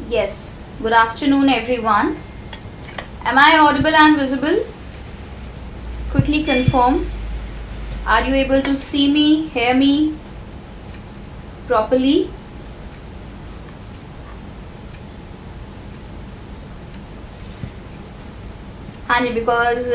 Yes, good afternoon everyone. Am I audible and visible? Quickly confirm. Are you able to see me, hear me properly? हाँ जी, because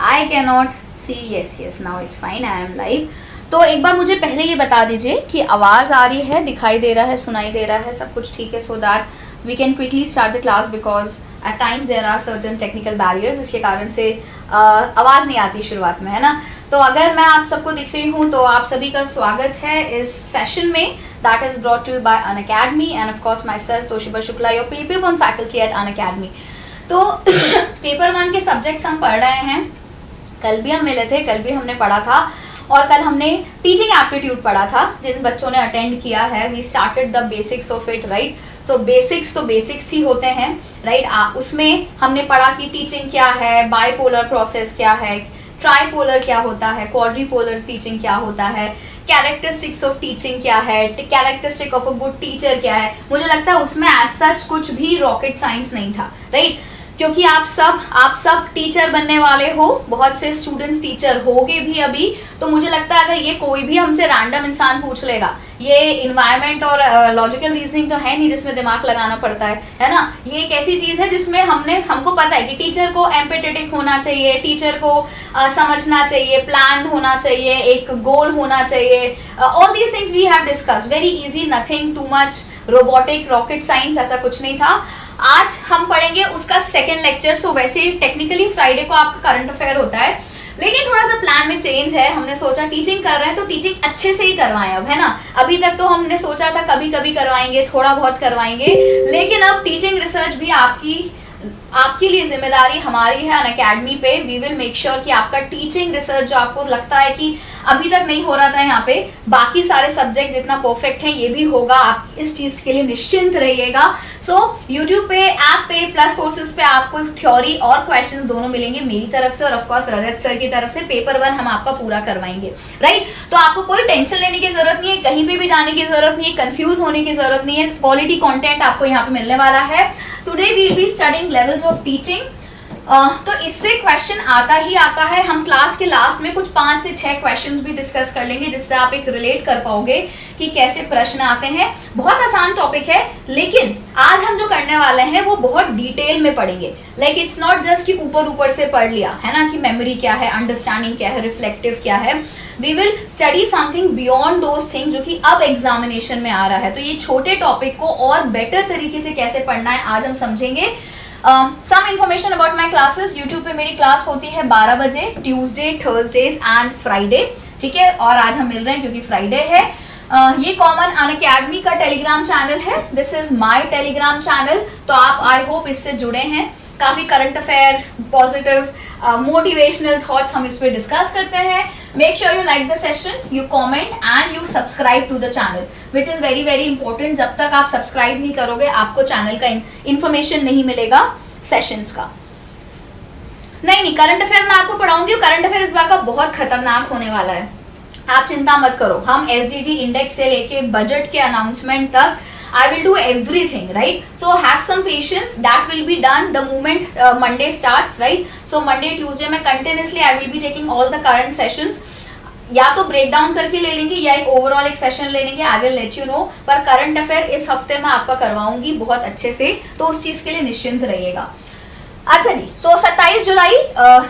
I cannot see. Yes, now it's fine. I am live. तो एक बार मुझे पहले ये बता दीजिए कि आवाज़ आ रही है, दिखाई दे रहा है, सुनाई दे रहा है, सब कुछ ठीक है, so that we can quickly start the class because at times there are certain technical barriers, इसके कारण से आवाज़ नहीं आती शुरुआत में, है ना। तो अगर मैं आप सबको दिख रही हूँ तो आप सभी का स्वागत है इस सेशन में that is brought to you by Unacademy and of course myself Toshiba Shukla, your paper one faculty at Unacademy. तो पेपर वन के सब्जेक्ट्स हम पढ़ रहे हैं, कल भी हम मिले थे, कल भी हमने पढ़ा था और कल हमने टीचिंग एप्टीट्यूड पढ़ा था। जिन बच्चों ने अटेंड किया है, we started the basics of it, right. So basics तो बेसिक्स ही होते हैं, राइट। उसमें हमने पढ़ा कि टीचिंग क्या है, बाइपोलर प्रोसेस क्या है, ट्राइपोलर क्या होता है, क्वाड्रीपोलर टीचिंग क्या होता है, कैरेक्टरिस्टिक्स ऑफ टीचिंग क्या है, characteristic of a good teacher क्या है। मुझे लगता है उसमें एज सच कुछ भी रॉकेट साइंस नहीं था, राइट, क्योंकि आप सब टीचर बनने वाले हो, बहुत से स्टूडेंट्स टीचर होगे भी अभी। तो मुझे लगता है अगर ये कोई भी हमसे रैंडम इंसान पूछ लेगा, ये इन्वायरमेंट और लॉजिकल रीजनिंग तो है नहीं जिसमें दिमाग लगाना पड़ता है ना। ये एक ऐसी चीज़ है जिसमें हमको पता है कि टीचर को एम्पैथेटिक होना चाहिए, टीचर को समझना चाहिए, प्लान होना चाहिए, एक गोल होना चाहिए। All these things we have discuss, very easy, nothing too much robotic, rocket science, ऐसा कुछ नहीं था। आज हम पढ़ेंगे उसका सेकेंड लेक्चर। सो वैसे टेक्निकली फ्राइडे को आपका करंट अफेयर होता है, लेकिन थोड़ा सा प्लान में चेंज है। हमने सोचा टीचिंग कर रहे हैं तो टीचिंग अच्छे से ही करवाएं अब, है ना। अभी तक तो हमने सोचा था कभी कभी करवाएंगे, थोड़ा बहुत करवाएंगे, लेकिन अब टीचिंग रिसर्च भी आपके लिए जिम्मेदारी हमारी है अनअकैडमी पे। वी विल मेक श्योर कि आपका टीचिंग रिसर्च जो आपको लगता है कि अभी तक नहीं हो रहा था यहाँ पे, बाकी सारे सब्जेक्ट जितना परफेक्ट है ये भी होगा। आप इस चीज़ के लिए निश्चिंत रहिएगा। सो यूट्यूब पे, ऐप पे, प्लस कोर्सेज पे आपको थ्योरी और क्वेश्चंस दोनों मिलेंगे मेरी तरफ से और ऑफकोर्स रजत सर की तरफ से। पेपर वन हम आपका पूरा करवाएंगे, राइट। तो आपको कोई टेंशन लेने की जरूरत नहीं है, कहीं पे भी जाने की जरूरत नहीं है, कंफ्यूज होने की जरूरत नहीं है। क्वालिटी कॉन्टेंट आपको यहाँ पे मिलने वाला है। Today we will be studying levels of teaching. तो इससे क्वेश्चन आता ही आता है। हम क्लास के लास्ट में कुछ 5 से 6 क्वेश्चंस भी डिस्कस कर लेंगे जिससे आप एक रिलेट कर पाओगे कि कैसे प्रश्न आते हैं। बहुत आसान टॉपिक है, लेकिन आज हम जो करने वाले हैं वो बहुत डिटेल में पढ़ेंगे। लाइक इट्स नॉट जस्ट कि ऊपर से पढ़ लिया, है ना, कि मेमोरी क्या है, अंडरस्टैंडिंग क्या है, रिफ्लेक्टिव क्या है। We will study something beyond those things जो कि अब एग्जामिनेशन में आ रहा है। तो ये छोटे टॉपिक को और बेटर तरीके से कैसे पढ़ना है आज हम समझेंगे। Some information about my classes. YouTube पे मेरी क्लास होती है 12 बजे, ट्यूसडे, थर्सडेज एंड फ्राइडे, ठीक है। और आज हम मिल रहे हैं क्योंकि फ्राइडे है। ये कॉमन अनअकैडमी का टेलीग्राम चैनल है, this is my Telegram channel. तो आप आई होप इससे जुड़े हैं। काफ़ी current affair, positive, motivational thoughts हम इस पर डिस्कस करते हैं। Make sure you like the session, you comment and you subscribe to the channel, which is very very important. जब तक आप सब्सक्राइब नहीं करोगे आपको चैनल का इन्फॉर्मेशन नहीं मिलेगा सेशंस का। नहीं, करंट अफेयर मैं आपको पढ़ाऊंगी। करंट अफेयर इस बार का बहुत खतरनाक होने वाला है, आप चिंता मत करो। हम SDG इंडेक्स से लेके बजट के अनाउंसमेंट तक I will do everything, right? So have some patience. That will be done the moment Monday starts, right? So Monday, Tuesday में continuously I will be taking all the current sessions. या तो break down करके ले लेंगे या एक overall एक session ले लेंगे, I will let you know. पर करंट अफेयर इस हफ्ते में आपका करवाऊंगी बहुत अच्छे से, तो उस चीज़ के लिए निश्चिंत रहिएगा। अच्छा जी, सो 27 जुलाई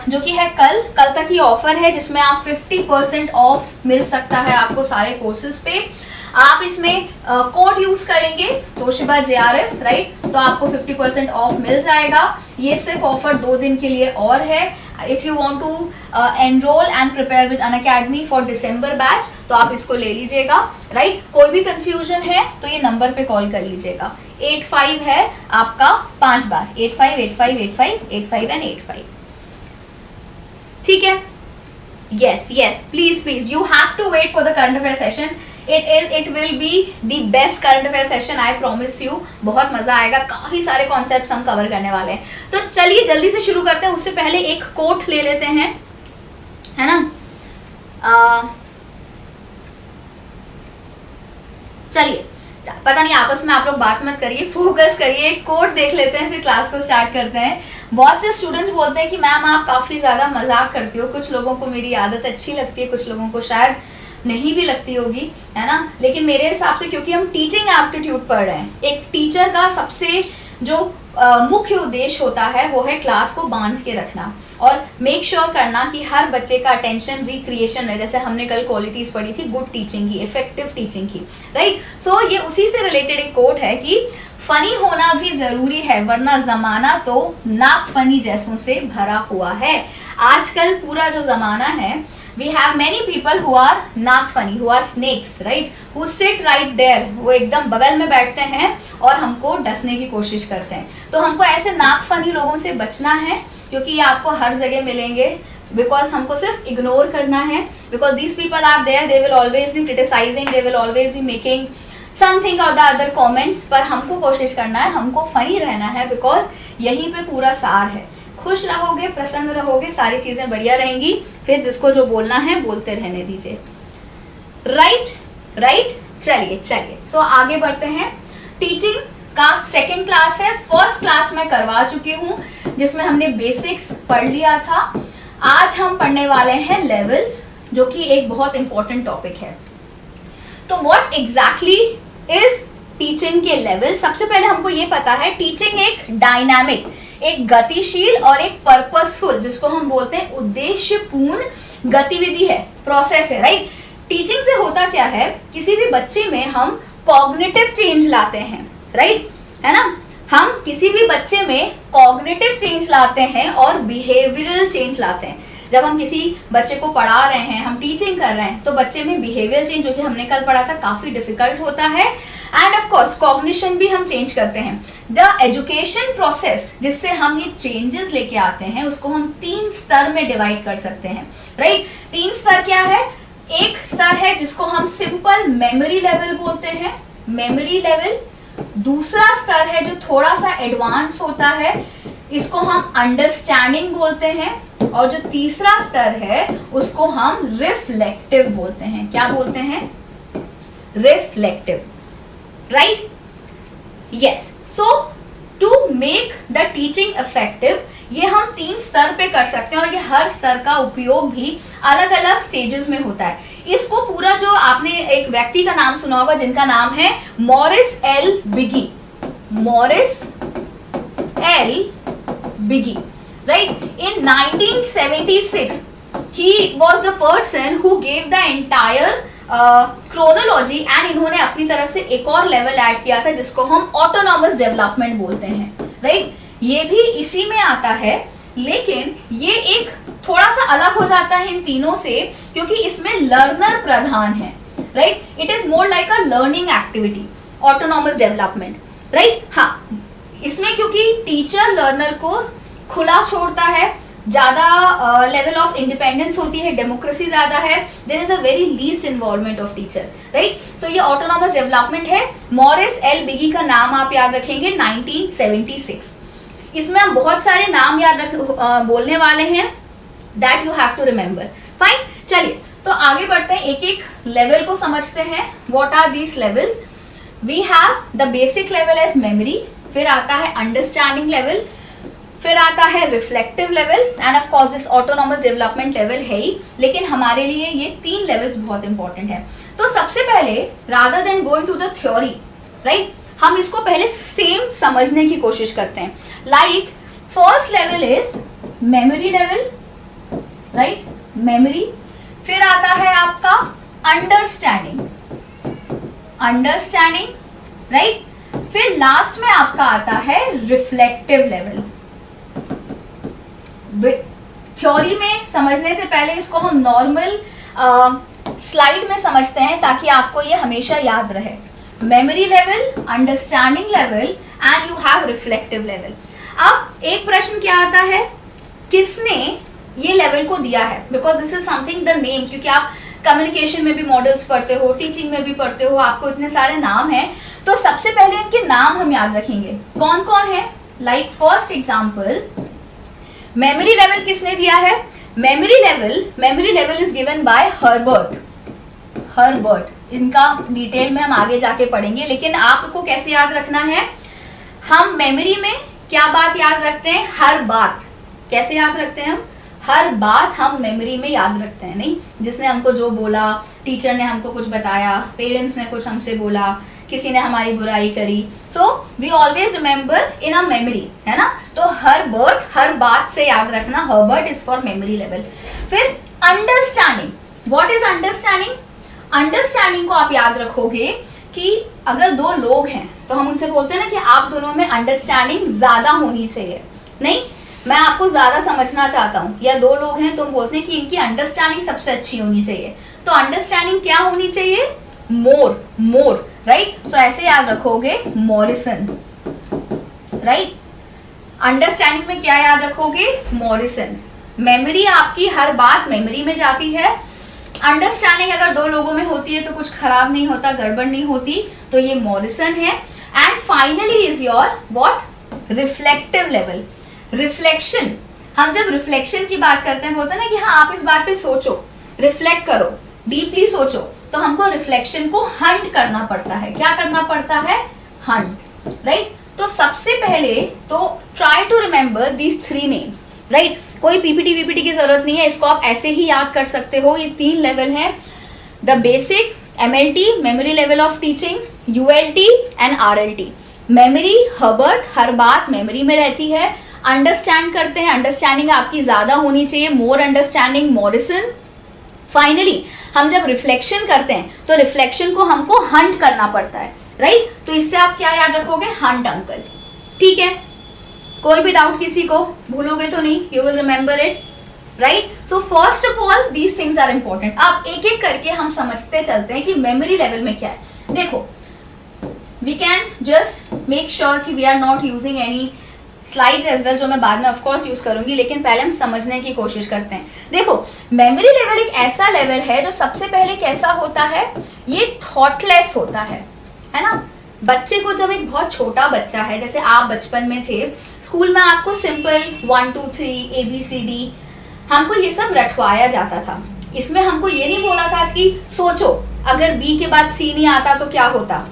जो कि है कल तक ही ऑफर है जिसमें आप 50% ऑफ मिल सकता है आपको सारे कोर्सेज पे। आप इसमें कोड यूज करेंगे तोशिबा JRF, राइट, तो आपको 50% ऑफ मिल जाएगा। ये सिर्फ ऑफर 2 दिन के लिए और है। If you want to enrol and prepare with Unacademy for December batch तो आप इसको ले लीजिएगा, राइट। कोई भी कंफ्यूजन है तो ये नंबर पे कॉल कर लीजिएगा। 85 है आपका 5 बार, 85 85 85 85 एंड 85, ठीक है। yes please you have to wait for the current affair session. It will be the best current affair session, I promise you. बहुत मजा आएगा, काफी सारे कॉन्सेप्ट्स हम कवर करने वाले हैं। तो चलिए जल्दी से शुरू करते हैं। उससे पहले एक कोट ले लेते हैं, है ना। चलिए पता नहीं, आपस में आप लोग बात मत करिए, फोकस करिए, एक कोड देख लेते हैं फिर क्लास को स्टार्ट करते हैं। बहुत से स्टूडेंट्स बोलते हैं कि मैम आप काफ़ी ज़्यादा मजाक करती हो, कुछ लोगों को मेरी आदत अच्छी लगती है, कुछ लोगों को शायद नहीं भी लगती होगी, है ना, लेकिन मेरे हिसाब से क्योंकि हम टीचिंग एप्टीट्यूड पढ़ रहे हैं, एक टीचर का सबसे जो मुख्य उद्देश्य होता है वो है क्लास को बांध के रखना और मेक श्योर करना कि हर बच्चे का अटेंशन रिक्रिएशन में, जैसे हमने कल क्वालिटीज पढ़ी थी गुड टीचिंग की, इफेक्टिव टीचिंग की, राइट। सो ये उसी से रिलेटेड एक कोट है कि फनी होना भी जरूरी है वरना जमाना तो नाक फनी जैसों से भरा हुआ है। आजकल पूरा जो जमाना है, we have many people who are not funny, who are snakes, right, who sit right there, वो एकदम बगल में बैठते हैं और हमको डसने की कोशिश करते हैं। तो हमको ऐसे नाक फनी लोगों से बचना है क्योंकि ये आपको हर जगह मिलेंगे, बिकॉज हमको सिर्फ इग्नोर करना है, because these people are there, they will always be criticising, they will always be making something और द अदर कॉमेंट्स, पर हमको कोशिश करना है, हमको फनी रहना है, बिकॉज यहीं पे पूरा सार है। खुश रहोगे, प्रसन्न रहोगे, सारी चीजें बढ़िया रहेंगी, फिर जिसको जो बोलना है बोलते रहने दीजिए, राइट राइट। चलिए सो आगे बढ़ते हैं। टीचिंग का सेकंड क्लास है, फर्स्ट क्लास में करवा चुकी हूँ जिसमें हमने बेसिक्स पढ़ लिया था। आज हम पढ़ने वाले हैं लेवल्स, जो कि एक बहुत इंपॉर्टेंट टॉपिक है। तो व्हाट एग्जैक्टली इज टीचिंग के लेवल? सबसे पहले हमको ये पता है टीचिंग एक डायनामिक, एक गतिशील और एक पर्पसफुल, जिसको हम बोलते हैं उद्देश्यपूर्ण गतिविधि है, प्रोसेस है, राइट। टीचिंग से होता क्या है, किसी भी बच्चे में हम कॉग्निटिव चेंज लाते हैं, राइट, है ना, हम किसी भी बच्चे में कॉग्निटिव चेंज लाते हैं और बिहेवियरल चेंज लाते हैं। जब हम किसी बच्चे को पढ़ा रहे हैं, हम टीचिंग कर रहे हैं, तो बच्चे में बिहेवियर चेंज, जो कि हमने कल पढ़ा था, काफी डिफिकल्ट होता है, एंड ऑफ कोर्स कॉग्निशन भी हम चेंज करते हैं। द एजुकेशन प्रोसेस जिससे हम ये चेंजेस लेके आते हैं, उसको हम 3 स्तर में डिवाइड कर सकते हैं, राइट। 3 स्तर क्या है? एक स्तर है जिसको हम सिंपल मेमोरी लेवल बोलते हैं, मेमोरी लेवल। दूसरा स्तर है जो थोड़ा सा एडवांस होता है, इसको हम अंडरस्टैंडिंग बोलते हैं, और जो तीसरा स्तर है उसको हम रिफ्लेक्टिव बोलते हैं। क्या बोलते हैं? Reflective, right, yes. So to make the teaching effective, ये हम 3 स्तर पे कर सकते हैं और ये हर स्तर का उपयोग भी अलग अलग स्टेजेस में होता है। इसको पूरा, जो आपने एक व्यक्ति का नाम सुना होगा जिनका नाम है Morris L Bigge, Morris L Bigge, right, in 1976 he was the person who gave the entire chronology, and इन्होंने अपनी तरफ से एक और लेवल ऐड किया था जिसको हम ऑटोनॉमस डेवलपमेंट बोलते हैं, राइट। ये भी इसी में आता है, लेकिन ये एक थोड़ा सा अलग हो जाता है इन तीनों से, क्योंकि इसमें लर्नर प्रधान है, right. It is more like a learning activity, autonomous development, right. हाँ, इसमें क्योंकि टीचर लर्नर को खुला छोड़ता है, ज्यादा लेवल ऑफ इंडिपेंडेंस होती है, डेमोक्रेसी ज्यादा है, there is a very least involvement of teacher, right. So ये ऑटोनॉमस डेवलपमेंट है। मॉरिस एल बिगी का नाम आप याद रखेंगे, 1976। इसमें हम बहुत सारे नाम याद बोलने वाले हैं, that you have to remember, fine. चलिए तो आगे बढ़ते हैं, एक एक लेवल को समझते हैं। What are these levels? We have the basic level as memory, फिर आता है अंडरस्टैंडिंग लेवल, फिर आता है reflective level, and of course this autonomous development level है ही, लेकिन हमारे लिए ये 3 लेवल्स बहुत इंपॉर्टेंट है। तो सबसे पहले, rather than going to the theory, right, हम इसको पहले सेम समझने की कोशिश करते हैं। Like first level is memory level, right, memory. फिर आता है आपका अंडरस्टैंडिंग, अंडरस्टैंडिंग, राइट। फिर लास्ट में आपका आता है रिफ्लेक्टिव लेवल। थ्योरी में समझने से पहले इसको हम नॉर्मल स्लाइड में समझते हैं ताकि आपको ये हमेशा याद रहे। Memory level, understanding level and you have reflective level. अब एक प्रश्न क्या आता है, किसने ये लेवल को दिया है? Because this is something the name, क्योंकि आप कम्युनिकेशन में भी मॉडल्स पढ़ते हो, टीचिंग में भी पढ़ते हो, आपको इतने सारे नाम हैं, तो सबसे पहले इनके नाम हम याद रखेंगे। कौन कौन है? Like first example, memory level किसने दिया है? Memory level is given by Herbert, इनका डिटेल में हम आगे जाके पढ़ेंगे, लेकिन आपको कैसे याद रखना है, हम मेमोरी में क्या बात याद रखते हैं, हर बात। कैसे याद रखते हैं हम, हर बात हम मेमोरी में याद रखते हैं, नहीं जिसने हमको जो बोला, टीचर ने हमको कुछ बताया, पेरेंट्स ने कुछ हमसे बोला, किसी ने हमारी बुराई करी, so we always remember in a memory, है ना। तो हर वर्ड, हर बात से याद रखना, Herbart is for memory level. फिर understanding, what is understanding, understanding को आप याद रखोगे कि अगर दो लोग हैं तो हम उनसे बोलते हैं ना कि आप दोनों में अंडरस्टैंडिंग ज्यादा होनी चाहिए, नहीं मैं आपको ज्यादा समझना चाहता हूँ, या दो लोग हैं तो हम बोलते हैं कि इनकी अंडरस्टैंडिंग सबसे अच्छी होनी चाहिए, तो अंडरस्टैंडिंग क्या होनी चाहिए, मोर, मोर, राइट। सो ऐसे याद रखोगे मॉरिसन, राइट। अंडरस्टैंडिंग में क्या याद रखोगे, मॉरिसन। मेमोरी, आपकी हर बात मेमोरी में जाती है। अंडरस्टैंडिंग अगर दो लोगों में होती है तो कुछ खराब नहीं होता, गड़बड़ नहीं होती, तो ये मॉरिसन है। And finally is your what, reflective level. Reflection, हम जब रिफ्लेक्शन की बात करते हैं बोलते हैं ना कि हाँ आप इस बात पे सोचो, रिफ्लेक्ट करो, डीपली सोचो, तो हमको रिफ्लेक्शन को हंट करना पड़ता है। क्या करना पड़ता है, हंट, राइट। तो सबसे पहले तो try to remember these 3 names, right. कोई पीपीटी वीपीटी की जरूरत नहीं है, इसको आप ऐसे ही याद कर सकते हो। ये 3 लेवल हैं, the basic, MLT memory level of teaching, ULT and RLT। Memory, Herbart, हर बात मेमोरी में रहती है। अंडरस्टैंड करते हैं, अंडरस्टैंडिंग आपकी ज्यादा होनी चाहिए, मोर अंडरस्टैंडिंग, मॉरिसन। फाइनली हम जब रिफ्लेक्शन करते हैं तो रिफ्लेक्शन को हमको हंट करना पड़ता है, राइट। तो इससे आप क्या याद रखोगे, हंट अंकल, ठीक है। कोई भी डाउट किसी को, भूलोगे तो नहीं, you will remember it, right. So first of all these things are important. अब एक एक करके हम समझते चलते हैं कि मेमोरी लेवल में क्या है। देखो, we can just make sure कि we are not using any slides as well, जो मैं बाद में ऑफ कोर्स यूज करूंगी, लेकिन पहले हम समझने की कोशिश करते हैं। देखो, मेमोरी लेवल एक ऐसा लेवल है जो सबसे पहले कैसा होता है, ये थॉटलेस होता है ना। बच्चे को, जब एक बहुत छोटा बच्चा है, जैसे आप बचपन में थे, स्कूल में आपको सिंपल 1 2 3 ABCD हमको ये सब रटवाया जाता था। इसमें हमको ये नहीं बोला था कि सोचो अगर B के बाद C नहीं आता तो क्या होता,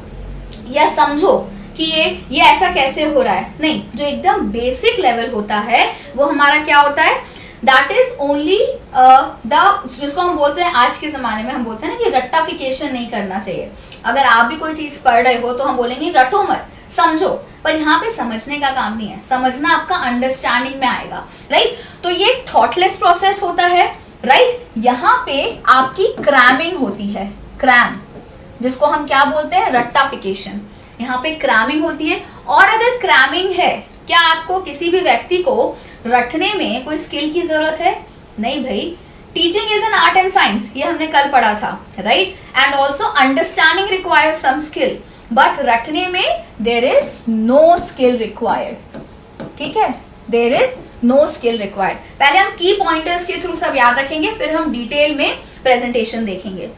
या समझो कि ये ऐसा कैसे हो रहा है, नहीं। जो एकदम बेसिक लेवल होता है वो हमारा क्या होता है, दैट इज ओनली जिसको हम बोलते हैं, आज के जमाने में हम बोलते हैं ना कि रट्टाफिकेशन नहीं करना चाहिए। अगर आप भी कोई चीज पढ़ रहे हो तो हम बोलेंगे रटो मत, समझो, पर यहाँ पे समझने का काम नहीं है, समझना आपका अंडरस्टैंडिंग में आएगा, राइट। तो ये थॉटलेस प्रोसेस होता है, राइट। यहाँ पे आपकी क्रैमिंग होती है, क्रैम, जिसको हम क्या बोलते हैं, रट्टाफिकेशन। यहाँ पे क्रैमिंग होती है। और अगर क्रैमिंग है, क्या आपको किसी भी व्यक्ति को रटने में कोई स्किल की जरूरत है, नहीं भाई। Teaching is an art and science, ये हमने कल पढ़ा था, right. And also understanding requires some skill, but रटने में there is no skill required, ठीक है, there is no skill required. पहले हम की पॉइंटर्स के थ्रू सब याद रखेंगे, फिर हम डिटेल में प्रेजेंटेशन देखेंगे।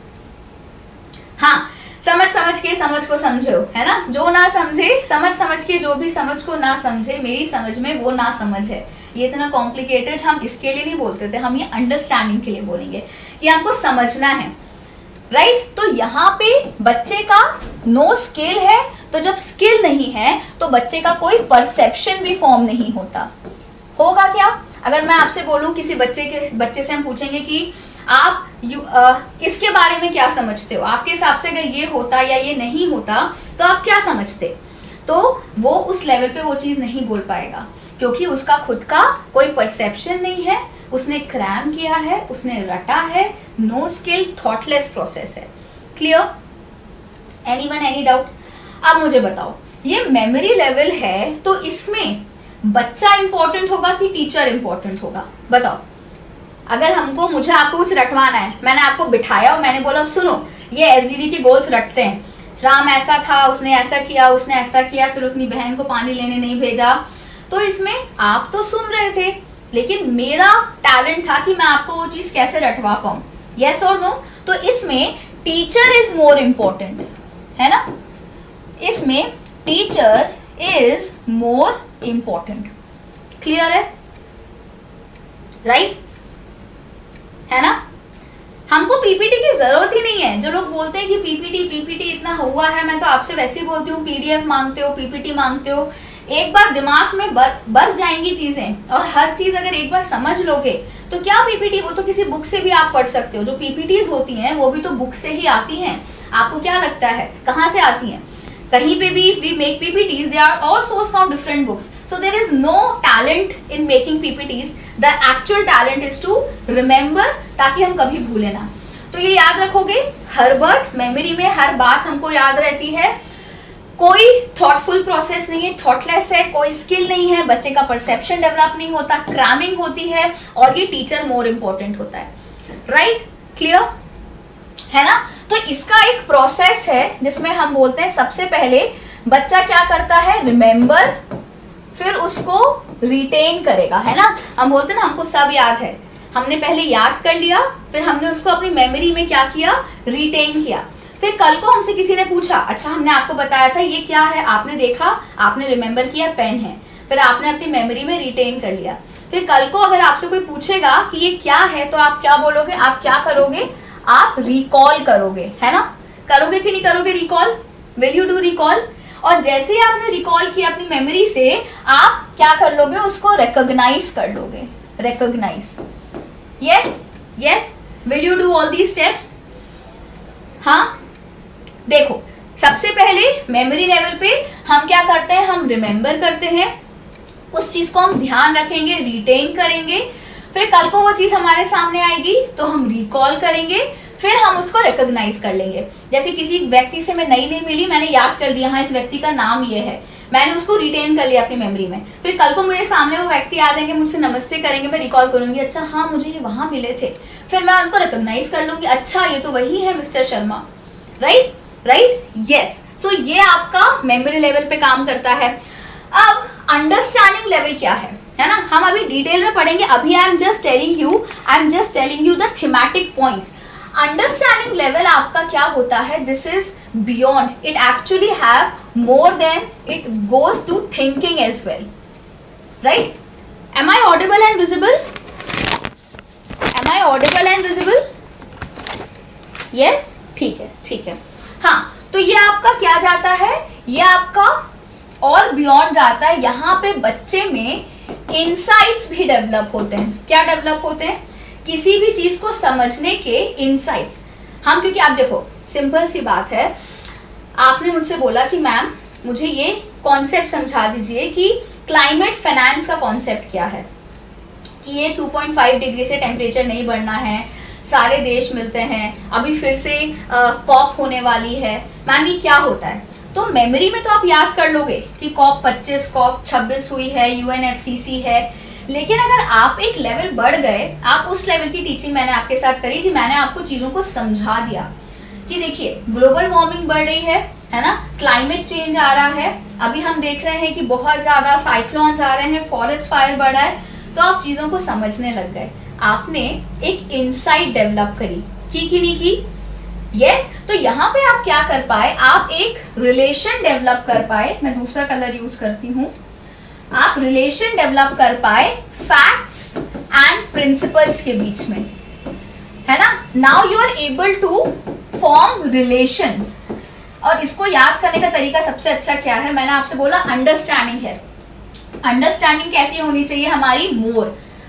हाँ, समझ के समझ को समझो, है ना। जो ना समझे, समझ के जो भी समझ को ना समझे, मेरी समझ में वो ना समझ है। ये इतना कॉम्प्लिकेटेड हम इसके लिए नहीं बोलते थे, हम ये अंडरस्टैंडिंग के लिए बोलेंगे कि आपको समझना है, राइट। तो यहाँ पे बच्चे का नो स्किल है, तो जब स्किल नहीं है तो बच्चे का कोई परसेप्शन भी फॉर्म नहीं होता। होगा क्या, अगर मैं आपसे बोलूं, किसी बच्चे से हम पूछेंगे कि आप इसके बारे में क्या समझते हो, आपके हिसाब से अगर ये होता या ये नहीं होता तो आप क्या समझते, तो वो उस लेवल पे वो चीज़ नहीं बोल पाएगा, क्योंकि उसका खुद का कोई परसेप्शन नहीं है, उसने क्रैम किया है, उसने रटा है, नो स्किल, थॉटलेस प्रोसेस है। Clear, anyone, any doubt. अब मुझे बताओ, ये मेमोरी लेवल है तो इसमें बच्चा इंपॉर्टेंट होगा कि टीचर इंपॉर्टेंट होगा, बताओ। अगर मुझे आपको कुछ रटवाना है, मैंने आपको बिठाया और मैंने बोला सुनो ये SGD के गोल्स रटते हैं, राम ऐसा था, उसने ऐसा किया, फिर अपनी बहन को पानी लेने नहीं भेजा, तो इसमें आप तो सुन रहे थे, लेकिन मेरा टैलेंट था कि मैं आपको वो चीज कैसे रटवा पाऊं, यस और नो। तो इसमें टीचर इज मोर इम्पोर्टेंट, है ना, इसमें teacher is more important. Clear है, राइट, है ना। हमको पीपीटी की जरूरत ही नहीं है। जो लोग बोलते हैं कि पीपीटी इतना हुआ है, मैं तो आपसे वैसे ही बोलती हूँ, पीडीएफ मांगते हो, पीपीटी मांगते हो। एक बार दिमाग में बस जाएंगी चीजें और हर चीज अगर एक बार समझ लोगे तो क्या पीपीटी, वो तो किसी बुक से भी आप पढ़ सकते हो। जो पीपीटीज होती हैं वो भी तो बुक से ही आती हैं। आपको क्या लगता है कहाँ से आती हैं? कहीं पे भी we make PPTs, they are all source from different books. So there is no talent in making PPTs, the actual talent is to remember, ताकि हम कभी भूले ना। तो ये याद रखोगे, हर्बर्ट मेमोरी में हर बात हमको याद रहती है। कोई थॉटफुल प्रोसेस नहीं है, थॉटलेस है, कोई स्किल नहीं है, बच्चे का परसेप्शन डेवलप नहीं होता, क्रैमिंग होती है, और ये टीचर मोर इंपॉर्टेंट होता है। राइट, क्लियर है ना? तो इसका एक प्रोसेस है जिसमें हम बोलते हैं सबसे पहले बच्चा क्या करता है, रिमेंबर, फिर उसको रिटेन करेगा, है ना? हम बोलते हैं ना हमको सब याद है, हमने पहले याद कर लिया, फिर हमने उसको अपनी मेमोरी में क्या किया, रिटेन किया। फिर कल को हमसे किसी ने पूछा, अच्छा हमने आपको बताया था ये क्या है, आपने देखा, आपने रिमेंबर किया पेन है, फिर आपने अपनी मेमोरी में रिटेन कर लिया। फिर कल को अगर आपसे कोई पूछेगा कि ये क्या है, तो आप क्या बोलोगे, आप क्या करोगे, आप रिकॉल करोगे, है ना? करोगे कि नहीं करोगे recall? Will you do recall? और जैसे ही आपने रिकॉल किया अपनी मेमोरी से, आप क्या कर लोगे, उसको रिकॉग्नाइज कर लोगे, recognise. Yes yes, will you do all the steps? हाँ, देखो सबसे पहले मेमोरी लेवल पे हम क्या करते हैं, हम रिमेंबर करते हैं, उस चीज को हम ध्यान रखेंगे, रिटेन करेंगे। फिर कल को वो चीज हमारे सामने आएगी तो हम रिकॉल करेंगे, फिर हम उसको रिकॉग्नाइज कर लेंगे। जैसे किसी व्यक्ति से मैं नई मिली, मैंने याद कर दिया, हाँ इस व्यक्ति का नाम ये है, मैंने उसको रिटेन कर लिया अपनी मेमोरी में। फिर कल को मेरे सामने वो व्यक्ति आ जाएंगे, मुझसे नमस्ते करेंगे, मैं रिकॉल करूंगी, अच्छा हाँ मुझे ये वहां मिले थे, फिर मैं उनको रिकॉग्नाइज कर लूंगी, अच्छा ये तो वही है mister Sharma. Right right, yes. So ये आपका मेमोरी लेवल पे काम करता है। अब अंडरस्टैंडिंग लेवल क्या है ना? हम अभी डिटेल में पढ़ेंगे, अभी I am just telling you the thematic points. Understanding level आपका क्या होता है, this is beyond, it actually have more than, it goes to thinking as well. Right, am I audible and visible? Am I audible and visible? Yes, ठीक है ठीक है। हाँ, तो ये आपका क्या जाता है, ये आपका और बियॉन्ड जाता है। यहाँ पे बच्चे में इनसाइट्स भी डेवलप होते हैं। क्या डेवलप होते हैं? किसी भी चीज को समझने के इनसाइट्स। हम, क्योंकि आप देखो सिंपल सी बात है, आपने मुझसे बोला कि मैम मुझे ये कॉन्सेप्ट समझा दीजिए कि क्लाइमेट फाइनेंस का कॉन्सेप्ट क्या है, कि ये 2.5 डिग्री से टेम्परेचर नहीं बढ़ना है, सारे देश मिलते हैं, अभी फिर से कॉप होने वाली है, मैम ये क्या होता है? तो मेमोरी में तो आप याद कर लोगे कि कॉप 25, कॉप 26 हुई है, यूएनएफसीसी है। लेकिन अगर आप एक लेवल बढ़ गए, आप उस लेवल की टीचिंग मैंने आपके साथ करी जी, मैंने आपको चीज़ों को समझा दिया कि देखिए ग्लोबल वार्मिंग बढ़ रही है ना, क्लाइमेट चेंज आ रहा है, अभी हम देख रहे हैं कि बहुत ज़्यादा साइक्लोन्स आ रहे हैं, फॉरेस्ट फायर बढ़ रहा है, तो आप चीज़ों को समझने लग गए, आपने एक इनसाइट डेवलप करी, की कि नहीं की? यस। तो यहाँ पे आप क्या कर पाए, आप एक रिलेशन डेवलप कर पाए, मैं दूसरा कलर यूज करती हूँ, आप रिलेशन डेवलप कर पाए फैक्ट्स एंड प्रिंसिपल्स के बीच में, है ना? Now you are able to form relations. और इसको याद करने का तरीका सबसे अच्छा क्या है, मैंने आपसे बोला अंडरस्टैंडिंग है। अंडरस्टैंडिंग कैसी होनी चाहिए हमारी?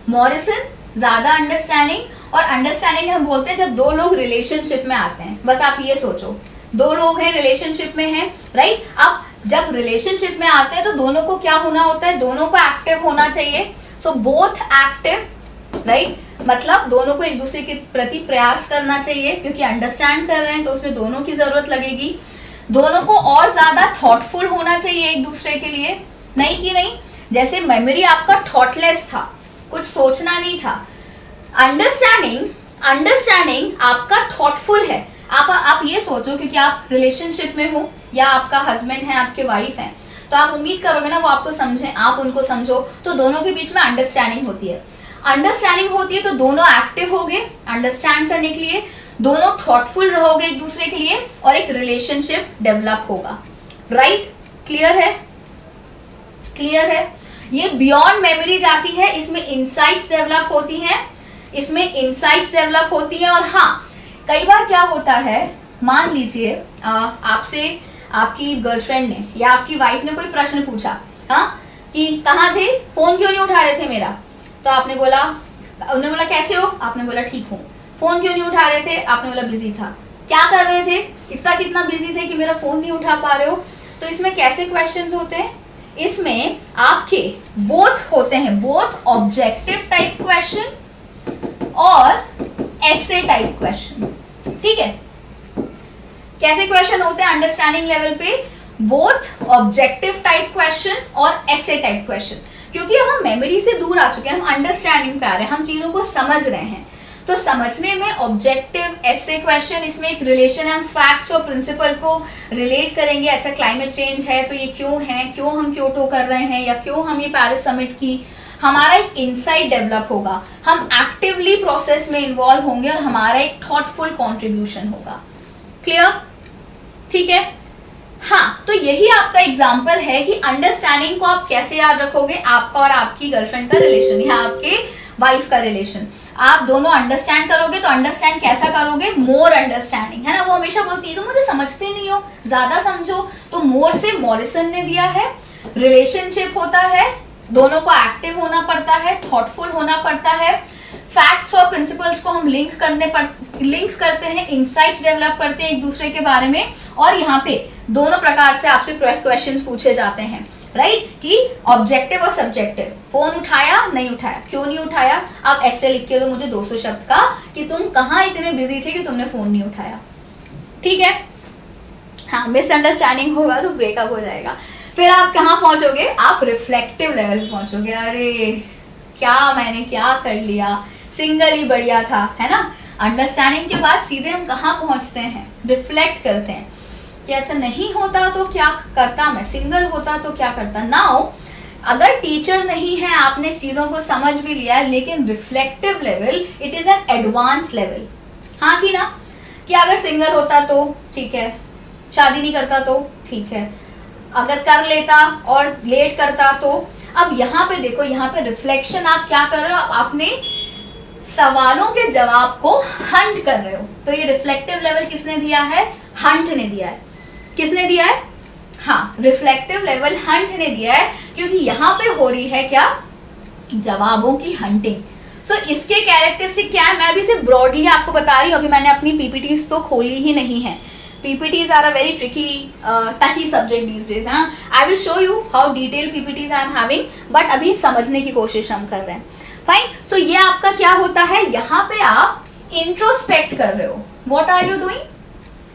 मोरिसन, ज्यादा अंडरस्टैंडिंग। और अंडरस्टैंडिंग हम बोलते हैं जब दो लोग रिलेशनशिप में आते हैं। बस आप ये सोचो, दो लोग हैं रिलेशनशिप में हैं, राइट? अब जब रिलेशनशिप में आते हैं तो दोनों को क्या होना होता है? दोनों को एक्टिव होना चाहिए। So both active, right? मतलब दोनों को एक दूसरे के प्रति प्रयास करना चाहिए, क्योंकि अंडरस्टैंड कर रहे हैं तो उसमें दोनों की जरूरत लगेगी। दोनों को और ज्यादा थॉटफुल होना चाहिए एक दूसरे के लिए, नहीं कि नहीं? जैसे मेमोरी आपका थॉटलेस था, कुछ सोचना नहीं था। अंडरस्टैंडिंग आपका थॉटफुल है। आप ये सोचो, क्योंकि आप रिलेशनशिप में हो या आपका हस्बैंड है, आपके वाइफ है, तो आप उम्मीद करोगे ना वो आपको समझें, आप उनको समझो, तो दोनों के बीच में अंडरस्टैंडिंग होती है। अंडरस्टैंडिंग होती है तो दोनों एक्टिव होंगे अंडरस्टैंड करने के लिए, दोनों थॉटफुल रहोगे एक दूसरे के लिए, और एक रिलेशनशिप डेवलप होगा। राइट? क्लियर है? क्लियर है? ये बियॉन्ड मेमोरी जाती है, इसमें इनसाइट्स डेवलप होती हैं, इसमें इनसाइट्स डेवलप होती हैं। और हाँ, कई बार क्या होता है, मान लीजिए आपसे आपकी गर्लफ्रेंड ने या आपकी वाइफ ने कोई प्रश्न पूछा, हाँ, कि कहाँ थे, फोन क्यों नहीं उठा रहे थे मेरा, तो आपने बोला, उन्होंने बोला कैसे हो, आपने बोला ठीक हूँ, फोन क्यों नहीं उठा रहे थे, आपने बोला बिजी था, क्या कर रहे थे, इतना कितना बिजी थे कि मेरा फोन नहीं उठा पा रहे हो। तो इसमें कैसे क्वेश्चंस होते हैं, इसमें आपके बोथ होते हैं, बोथ ऑब्जेक्टिव टाइप क्वेश्चन और एसे टाइप क्वेश्चन, ठीक है। कैसे क्वेश्चन होते हैं अंडरस्टैंडिंग लेवल पे, बोथ ऑब्जेक्टिव टाइप क्वेश्चन और एसे टाइप क्वेश्चन, क्योंकि हम मेमोरी से दूर आ चुके हैं, हम अंडरस्टैंडिंग पे आ रहे हैं, हम चीजों को समझ रहे हैं। तो समझने में ऑब्जेक्टिव एसे क्वेश्चन, इसमें एक रिलेशन है, हम फैक्ट्स और प्रिंसिपल को रिलेट करेंगे। अच्छा, क्लाइमेट चेंज है तो ये क्यों है, क्यों हम क्योटो कर रहे हैं, या क्यों हम ये पेरिस समिट की, हमारा एक इंसाइट डेवलप होगा, हम एक्टिवली प्रोसेस में इन्वॉल्व होंगे और हमारा एक थॉटफुल कॉन्ट्रीब्यूशन होगा। क्लियर, ठीक है। हाँ, तो यही आपका एग्जाम्पल है कि अंडरस्टैंडिंग को आप कैसे याद रखोगे, आपका और आपकी गर्लफ्रेंड का रिलेशन या आपके वाइफ का रिलेशन, आप दोनों अंडरस्टैंड करोगे तो अंडरस्टैंड कैसा करोगे, मोर अंडरस्टैंडिंग, है ना। वो हमेशा बोलती है तो मुझे समझते नहीं हो, ज्यादा समझो, तो मोर से मॉरिसन ने दिया है। रिलेशनशिप होता है, दोनों को एक्टिव होना पड़ता है, थॉटफुल होना पड़ता है, फैक्ट्स और प्रिंसिपल्स को हम लिंक करते हैं, इंसाइट्स डेवलप करते हैं एक दूसरे के बारे में, और यहाँ पे दोनों प्रकार से आपसे क्वेश्चंस पूछे जाते हैं, राइट, कि ऑब्जेक्टिव और सब्जेक्टिव, फोन उठाया नहीं उठाया, क्यों नहीं उठाया, आप ऐसे लिख के दो मुझे 200 शब्द का कि तुम कहाँ इतने बिजी थे कि तुमने फोन नहीं उठाया, ठीक है। हाँ, मिसअंडरस्टैंडिंग होगा तो ब्रेकअप हो जाएगा। फिर आप कहाँ पहुंचोगे, आप रिफ्लेक्टिव लेवल पे पहुंचोगे, अरे क्या मैंने क्या कर लिया, सिंगल ही बढ़िया था, है ना। अंडरस्टैंडिंग के बाद सीधे हम कहाँ पहुंचते हैं, रिफ्लेक्ट करते हैं कि अच्छा नहीं होता तो क्या करता, मैं सिंगल होता तो क्या करता। नाउ अगर टीचर नहीं है, आपने इस चीजों को समझ भी लिया है, लेकिन reflective level it is an advance level, हाँ कि ना, कि अगर सिंगल होता तो ठीक है, शादी नहीं करता तो ठीक है, अगर कर लेता और लेट करता तो। अब यहाँ पे देखो, यहाँ पे रिफ्लेक्शन आप क्या कर रहे हो, आप अपने सवालों के जवाब को हंट कर रहे हो। तो ये रिफ्लेक्टिव लेवल किसने दिया है, हंट ने दिया है। किसने दिया है, हाँ, रिफ्लेक्टिव लेवल हंट ने दिया है, क्योंकि यहाँ पे हो रही है क्या, जवाबों की हंटिंग। सो इसके कैरेक्टरिस्टिक क्या है, मैं अभी सिर्फ ब्रॉडली आपको बता रही हूँ, अभी मैंने अपनी पीपीटीज तो खोली ही नहीं है। PPTs are a very tricky, touchy subject these days. I will show you how detailed PPTs I am having, but अभी समझने की कोशिश हम कर रहे हैं। Fine. So ये आपका क्या होता है, यहाँ पे आप इंट्रोस्पेक्ट कर रहे हो। What are you doing?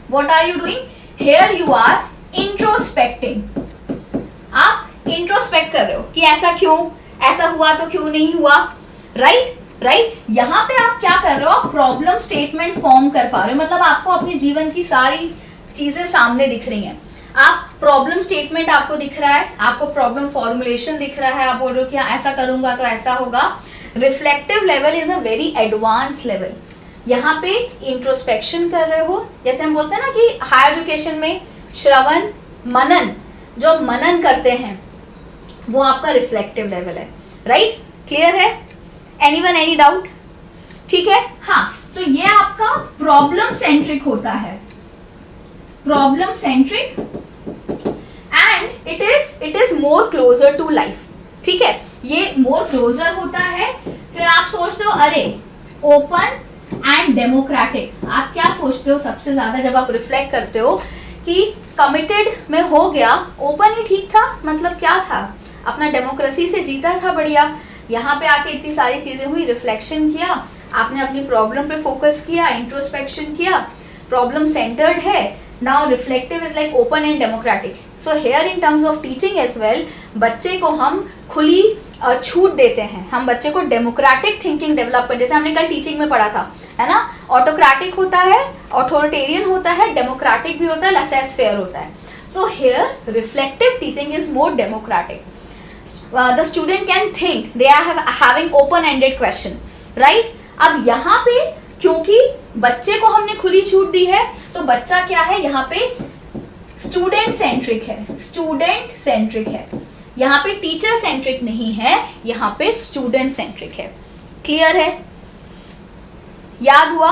What are you doing? Here you are introspecting. आप इंट्रोस्पेक्ट कर रहे हो कि ऐसा क्यों, ऐसा हुआ तो क्यों नहीं हुआ, राइट। यहाँ पे आप क्या कर रहे हो, आप प्रॉब्लम स्टेटमेंट फॉर्म कर पा रहे हो, मतलब आपको अपने जीवन की सारी चीजें सामने दिख रही हैं। आप प्रॉब्लम स्टेटमेंट आपको दिख रहा है, आपको प्रॉब्लम फॉर्मुलेशन दिख रहा है, आप बोल रहे हो कि ऐसा करूंगा तो ऐसा होगा। Reflective level is a very advance level. यहाँ पे इंट्रोस्पेक्शन कर रहे हो, जैसे हम बोलते हैं ना कि हायर एजुकेशन में श्रवण मनन, जो मनन करते हैं वो आपका रिफ्लेक्टिव लेवल है, राइट। क्लियर है, एनीवन एनी डाउट, ठीक है। हाँ, तो ये आपका प्रॉब्लम सेंट्रिक होता है, problem centric, and it is more closer to life, ठीक है। ये मोर क्लोजर होता है। फिर आप सोचते हो अरे ओपन एंड डेमोक्रेटिक, आप क्या सोचते हो सबसे ज्यादा जब आप रिफ्लेक्ट करते हो कि कमिटेड में हो गया, ओपन ही ठीक था, मतलब क्या था, अपना डेमोक्रेसी से जीता था बढ़िया, यहाँ पे आके इतनी सारी चीजें हुई, रिफ्लेक्शन किया, आपने अपनी प्रॉब्लम पे फोकस किया, इंट्रोस्पेक्शन किया, प्रॉब्लम सेंटर्ड है। Now reflective is like open and democratic. So here in terms of teaching as well, बच्चे को हम खुली छूट देते हैं, हम बच्चे को डेमोक्रेटिक थिंकिंग डेवलप कर, जैसे हमने कल टीचिंग में पढ़ा था, है ना। ऑटोक्रेटिक होता है, ऑथोरिटेरियन होता है, डेमोक्रेटिक भी होता है, लेसेस फेयर होता है। So here reflective teaching is more democratic. The student can think, they are having open-ended question, right? अब यहाँ पे क्योंकि बच्चे को हमने खुली छूट दी है, तो बच्चा क्या है, यहाँ पे स्टूडेंट सेंट्रिक है, स्टूडेंट सेंट्रिक है, यहाँ पे टीचर सेंट्रिक नहीं है, यहाँ पे स्टूडेंट सेंट्रिक है। क्लियर है, याद हुआ,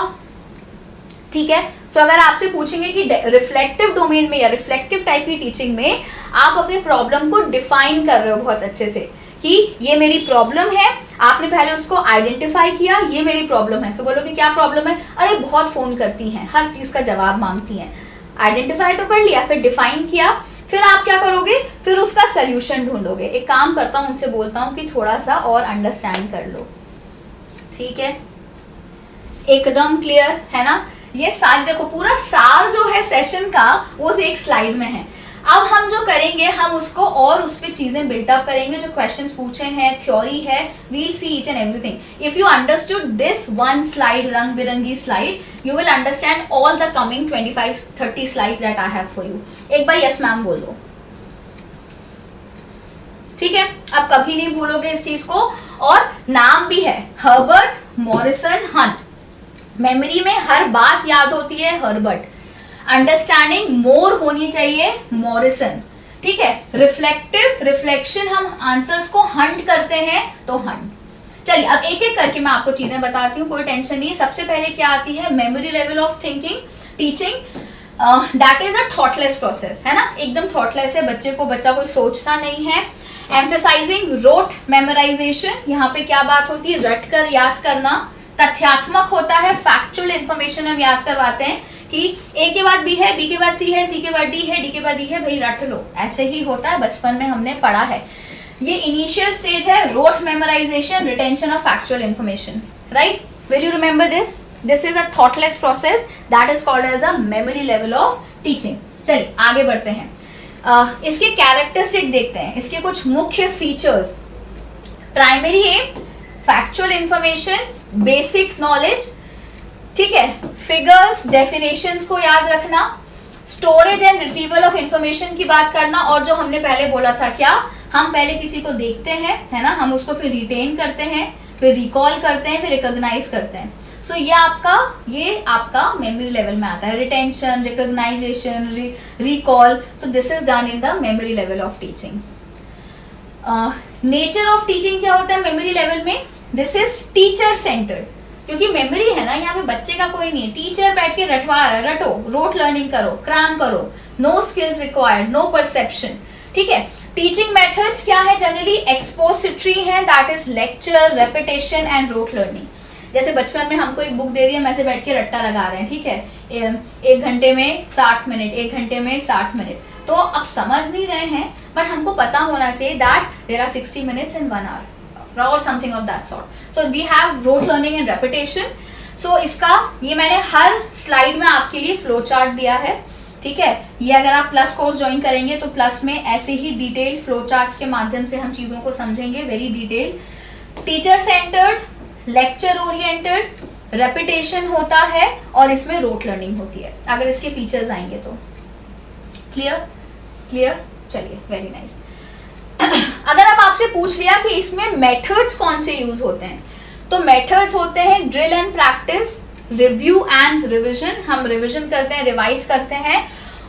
ठीक है। सो अगर आपसे पूछेंगे कि रिफ्लेक्टिव डोमेन में या रिफ्लेक्टिव टाइप की टीचिंग में आप अपने प्रॉब्लम को डिफाइन कर रहे हो बहुत अच्छे से कि ये मेरी प्रॉब्लम है, आपने पहले उसको आइडेंटिफाई किया, ये मेरी प्रॉब्लम है, तो बोलोगे क्या प्रॉब्लम है, अरे बहुत फ़ोन करती हैं, हर चीज़ का जवाब मांगती हैं। आइडेंटिफाई तो कर लिया, फिर डिफाइन किया, फिर आप क्या करोगे, फिर उसका सोल्यूशन ढूंढोगे। एक काम करता हूँ, उनसे बोलता हूँ कि थोड़ा सा और अंडरस्टैंड कर लो, ठीक है, एकदम क्लियर है ना। ये सार देखो, पूरा सार जो है सेशन का वो एक स्लाइड में है। अब हम जो करेंगे, हम उसको और उस पर चीजें बिल्टअप करेंगे, जो क्वेश्चंस पूछे हैं, थ्योरी है, we'll see each and everything. If you understood this one slide, रंग बिरंगी slide, you will understand all the coming 25-30 slides that I have for you. एक बार यस मैम बोलो, ठीक है, अब कभी नहीं भूलोगे इस चीज को। और नाम भी है हर्बर्ट मॉरिसन हंट, मेमोरी में हर बात याद होती है हर्बर्ट, अंडरस्टैंडिंग मोर होनी चाहिए मॉरिसन, ठीक है। रिफ्लेक्टिव, रिफ्लेक्शन, हम आंसर्स को हंट करते हैं तो हंट। चलिए अब एक एक करके मैं आपको चीजें बताती हूँ, कोई टेंशन नहीं। सबसे पहले क्या आती है, memory level of thinking teaching, that is a thoughtless process, है ना, एकदम थॉटलेस है, बच्चा कोई सोचता नहीं है। एम्फेसाइजिंग रोट मेमोराइजेशन, यहाँ पे क्या बात होती है, रट कर याद करना। तथ्यात्मक होता है, फैक्चुअल इंफॉर्मेशन हम याद करवाते हैं कि ए के बाद बी है, बी के बाद सी है, सी के बाद डी है, डी के बाद ई है, भाई रट लो, ऐसे ही होता है, बचपन में हमने पढ़ा है। ये इनिशियल स्टेज है, rote memorisation, retention of factual information, right. Will you remember this? This is a thoughtless process that is called as a memory level of teaching. चलिए आगे बढ़ते हैं, इसके कैरेक्टरिस्टिक देखते हैं, इसके कुछ मुख्य features. Primary aim, factual information, basic knowledge, ठीक है, फिगर्स, डेफिनेशंस को याद रखना, storage and retrieval of information की बात करना, और जो हमने पहले बोला था, क्या हम पहले किसी को देखते हैं, है ना, हम उसको फिर रिटेन करते हैं, फिर रिकॉल करते हैं, फिर रिकॉग्नाइज करते हैं। सो ये आपका मेमोरी लेवल में आता है, retention, recognisation, recall. So this is done in the memory level of teaching. Nature of teaching क्या होता है मेमोरी लेवल में, दिस इज टीचर सेंटर्ड, क्योंकि मेमोरी है ना, यहाँ पे बच्चे का कोई नहीं है, टीचर बैठ के रटवा रहा है, रटो, रोट लर्निंग करो, क्रैम करो, no skills required, no perception, ठीक है। टीचिंग मेथड्स क्या है, जनरली एक्सपोजिटरी है, that is lecture, repetition and rote learning. जैसे बचपन में हमको एक बुक दे दी है, हम ऐसे बैठ के रट्टा लगा रहे हैं, ठीक है, 1 घंटे में 60 मिनट, 1 घंटे में 60 मिनट, तो अब समझ नहीं रहे हैं, बट हमको पता होना चाहिए that there are 60 minutes in 1 hour or something of that sort. So we have rote learning and repetition. So इसका ये मैंने हर स्लाइड में आपके लिए फ्लो चार्ट दिया है, ठीक है। ये अगर आप प्लस कोर्स ज्वाइन करेंगे तो प्लस में ऐसे ही डिटेल फ्लो चार्ट्स के माध्यम से हम चीज़ों को समझेंगे, very detail. Teacher centred, lecture oriented, repetition होता है, और इसमें रोट लर्निंग होती है, अगर इसके फीचर्स आएंगे तो। क्लियर, चलिए, वेरी नाइस। अगर अब आपसे पूछ लिया कि इसमें मेथड्स कौन से यूज होते हैं, तो मेथड्स होते हैं drill and practice, review and revision, हम रिवीजन करते हैं, रिवाइज करते हैं,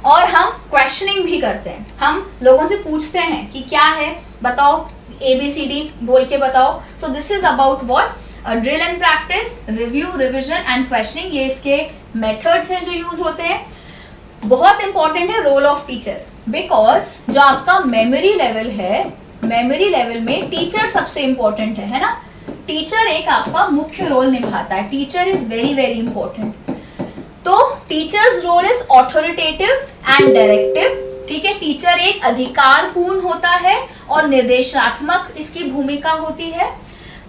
और हम क्वेश्चनिंग भी करते हैं, हम लोगों से पूछते हैं कि क्या है बताओ, ABCD बोल के बताओ। सो this is about what, drill and practice, review, revision and questioning, ये इसके मेथड्स हैं जो यूज होते हैं। बहुत इंपॉर्टेंट है रोल ऑफ टीचर, बिकॉज जो आपका मेमोरी लेवल है, मेमोरी लेवल में टीचर सबसे इंपॉर्टेंट है ना, टीचर एक आपका मुख्य रोल निभाता है, teacher is very very important. तो teacher's role is authoritative and directive, ठीक है, टीचर एक अधिकारपूर्ण होता है और निर्देशात्मक इसकी भूमिका होती है।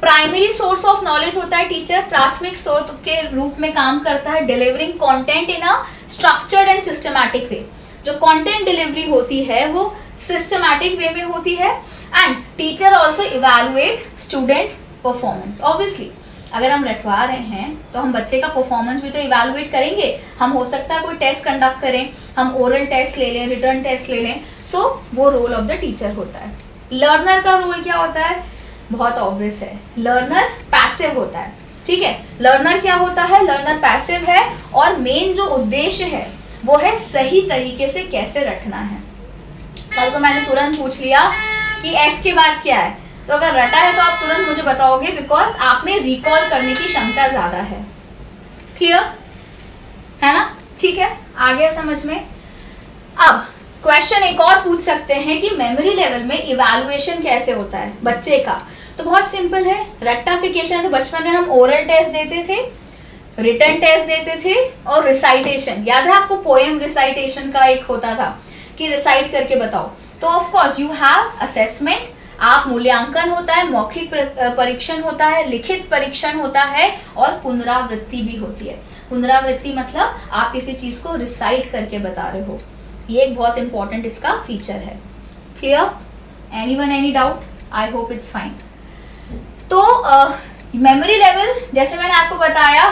प्राइमरी सोर्स ऑफ नॉलेज होता है टीचर, प्राथमिक स्रोत के रूप में काम करता है, delivering content in a structured and systematic way, जो कंटेंट डिलीवरी होती है वो सिस्टमैटिक वे में होती है। And teacher also evaluate student performance, obviously अगर हम रटवा रहे हैं तो हम बच्चे का परफॉर्मेंस भी तो इवैल्यूएट करेंगे, हम हो सकता है कोई टेस्ट कंडक्ट करें, हम ओरल टेस्ट ले लें, रिटर्न टेस्ट ले लें, सो वो रोल ऑफ द टीचर होता है। लर्नर का रोल क्या होता है, बहुत ऑब्वियस है, लर्नर पैसिव होता है, ठीक है। लर्नर क्या होता है, लर्नर पैसिव है, और मेन जो उद्देश्य है वो है सही तरीके से कैसे रटना है। कल को मैंने तुरंत पूछ लिया कि F के बाद क्या है, तो अगर रटा है तो आप तुरंत मुझे बताओगे, बिकॉज आप में रिकॉल करने की क्षमता ज्यादा है। क्लियर है ना? ठीक है, आ गया समझ में? अब क्वेश्चन एक और पूछ सकते हैं कि मेमोरी लेवल में इवैल्यूएशन कैसे होता है बच्चे का। तो बहुत सिंपल है, रेक्टाफिकेशन। तो बचपन में हम ओरल टेस्ट देते थे, रिटन टेस्ट देते थे और रिसाइटेशन। याद है आपको पोएम रिसाइटेशन का एक होता था कि रिसाइट करके बताओ। तो of course you have assessment, आप मूल्यांकन होता है, मौखिक परीक्षण होता है, लिखित परीक्षण होता है और पुनरावृत्ति भी होती है। पुनरावृत्ति मतलब आप किसी चीज को रिसाइट करके बता रहे हो। ये एक बहुत इंपॉर्टेंट इसका फीचर है। Clear? Anyone, any doubt? I hope it's fine. तो मेमोरी लेवल जैसे मैंने आपको बताया,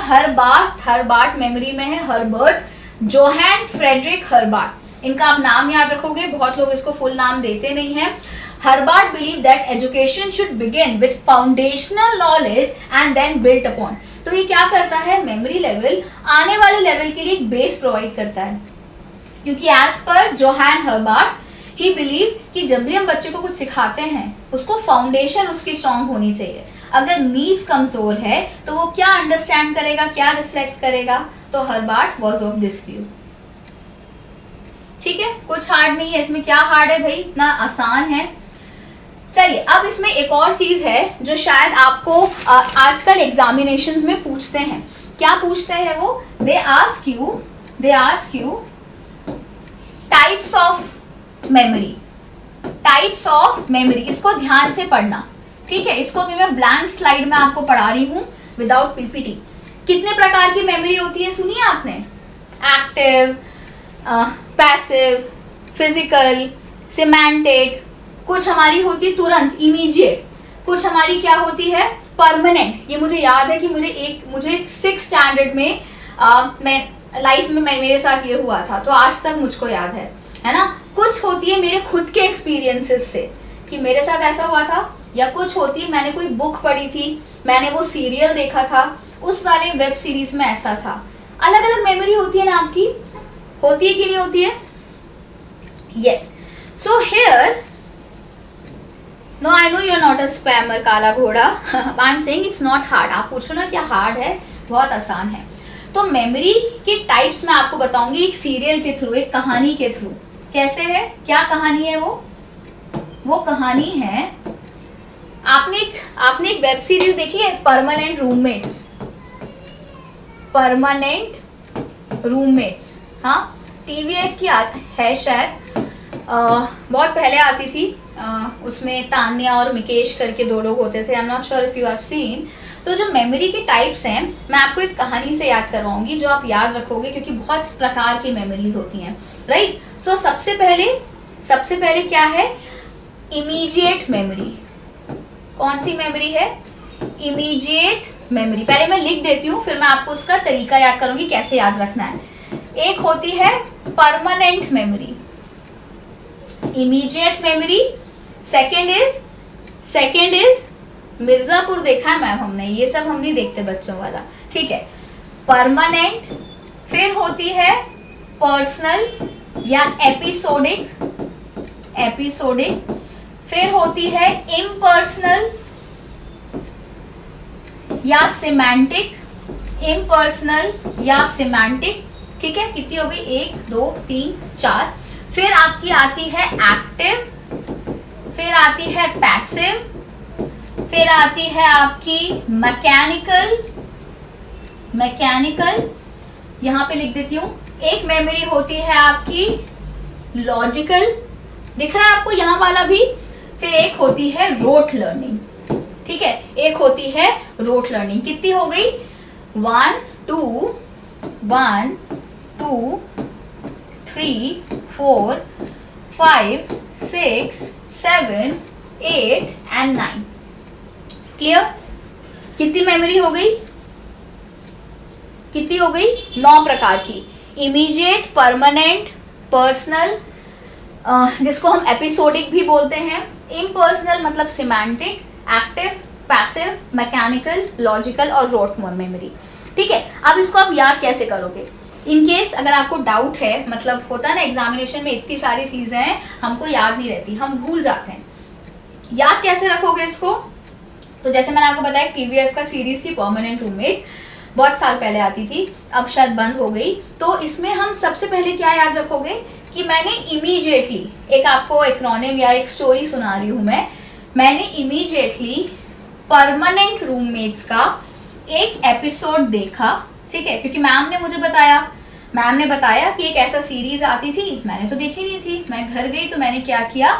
हर्बार्ट मेमोरी में है, हर्बर्ट जोहान फ्रेडरिक हर्बार्ट। इनका आप नाम याद रखोगे, बहुत लोग इसको फुल नाम देते नहीं है। Herbart believe that education should begin with foundational knowledge and then built upon. तो ये क्या करता है, मेमोरी लेवल आने वाले लेवल के लिए एक बेस प्रोवाइड करता है। क्योंकि एज पर जोहान हर्बार्ट ही बिलीव कि जब भी हम बच्चे को कुछ सिखाते हैं उसको फाउंडेशन उसकी स्ट्रांग होनी चाहिए। अगर नींव कमजोर है तो वो क्या अंडरस्टैंड करेगा, क्या रिफ्लेक्ट करेगा? तो हर्बार्ट वाज ऑफ दिस व्यू। ठीक है, कुछ हार्ड नहीं है इसमें। क्या हार्ड है भाई, इतना आसान है। चलिए, अब इसमें एक और चीज है जो शायद आपको आजकल एग्जामिनेशंस में पूछते हैं। क्या पूछते हैं वो? They ask you types of memory. Types of memory, इसको ध्यान से पढ़ना। ठीक है, इसको भी मैं ब्लैंक स्लाइड में आपको पढ़ा रही हूँ विदाउट पीपीटी। कितने प्रकार की मेमोरी होती है सुनिए आपने? Active, passive, physical, semantic. कुछ हमारी होती है तुरंत, इमीडिएट। कुछ हमारी क्या होती है, परमानेंट। ये मुझे याद है कि मुझे 6th स्टैंडर्ड में मैं लाइफ में मेरे साथ ये हुआ था, तो आज तक मुझको याद है ना। कुछ होती है मेरे खुद के एक्सपीरियंसेस से कि मेरे साथ ऐसा हुआ था, या कुछ होती है मैंने कोई बुक पढ़ी थी, मैंने वो सीरियल देखा था, उस वाले वेब सीरीज में ऐसा था। अलग अलग मेमोरी होती है ना आपकी, होती है कि नहीं होती है? Yes. So here, no I know you are not a spammer काला घोड़ा, I am saying it's not hard. आप पूछो ना क्या हार्ड है, बहुत आसान है। तो मेमोरी के टाइप्स मैं आपको बताऊंगी एक सीरियल के थ्रू, एक कहानी के थ्रू। कैसे है, क्या कहानी है वो कहानी है, आपने एक वेब सीरीज देखी है, परमानेंट रूममेट्स। हाँ, टीवीएफ की है शायद, बहुत पहले आती थी। उसमें तान्या और मिकेश करके 2 लोग होते थे। I am not sure if you have seen. तो जो मेमोरी के टाइप्स हैं, मैं आपको एक कहानी से याद करवाऊंगी जो आप याद रखोगे, क्योंकि बहुत प्रकार की मेमोरीज होती हैं, राइट? सो सबसे पहले क्या है, इमीडिएट मेमोरी। कौन सी मेमोरी है? Immediate memory. पहले मैं लिख देती हूँ, फिर मैं आपको उसका तरीका याद करूंगी कैसे याद रखना है। एक होती है permanent memory, immediate memory. Second is Mirzapur देखा है मैम हमने, ये सब हम नहीं देखते बच्चों वाला, ठीक है। परमानेंट। फिर होती है पर्सनल या एपिसोडिक। फिर होती है इम्पर्सनल या सिमेंटिक। ठीक है, कितनी हो गई? 1 2 3 4। फिर आपकी आती है एक्टिव, फिर आती है पैसिव, फिर आती है आपकी मैकेनिकल। यहां पे लिख देती हूं। एक मेमोरी होती है आपकी लॉजिकल, दिख रहा है आपको यहां वाला भी। फिर एक होती है रोट लर्निंग, ठीक है, एक होती है रोट लर्निंग। कितनी हो गई? 1 2 3 4 5 6 7 8 and 9। क्लियर? कितनी मेमोरी हो गई? कितनी हो गई? 9 प्रकार की। इमीडिएट, परमानेंट, पर्सनल, जिसको हम एपिसोडिक भी बोलते हैं, इम्पर्सनल मतलब semantic, active, passive, mechanical, logical और रोट मेमोरी। ठीक है, अब इसको आप याद कैसे करोगे? इन केस अगर आपको डाउट है, मतलब होता है ना एग्जामिनेशन में इतनी सारी चीजें हैं हमको याद नहीं रहती, हम भूल जाते हैं, याद कैसे रखोगे इसको? तो जैसे मैंने आपको बताया टीवीएफ का सीरीज थी परमानेंट रूममेट्स, बहुत साल पहले आती थी, अब शायद बंद हो गई। तो इसमें हम सबसे पहले क्या याद रखोगे कि मैंने इमीडिएटली, एक आपको एक्रोनिम या एक स्टोरी सुना रही हूँ मैंने इमीडिएटली परमानेंट रूममेट्स का एक एपिसोड देखा, ठीक है, क्योंकि मैम ने बताया कि एक ऐसा सीरीज आती थी, मैंने तो देखी नहीं थी, मैं घर गई तो मैंने क्या किया,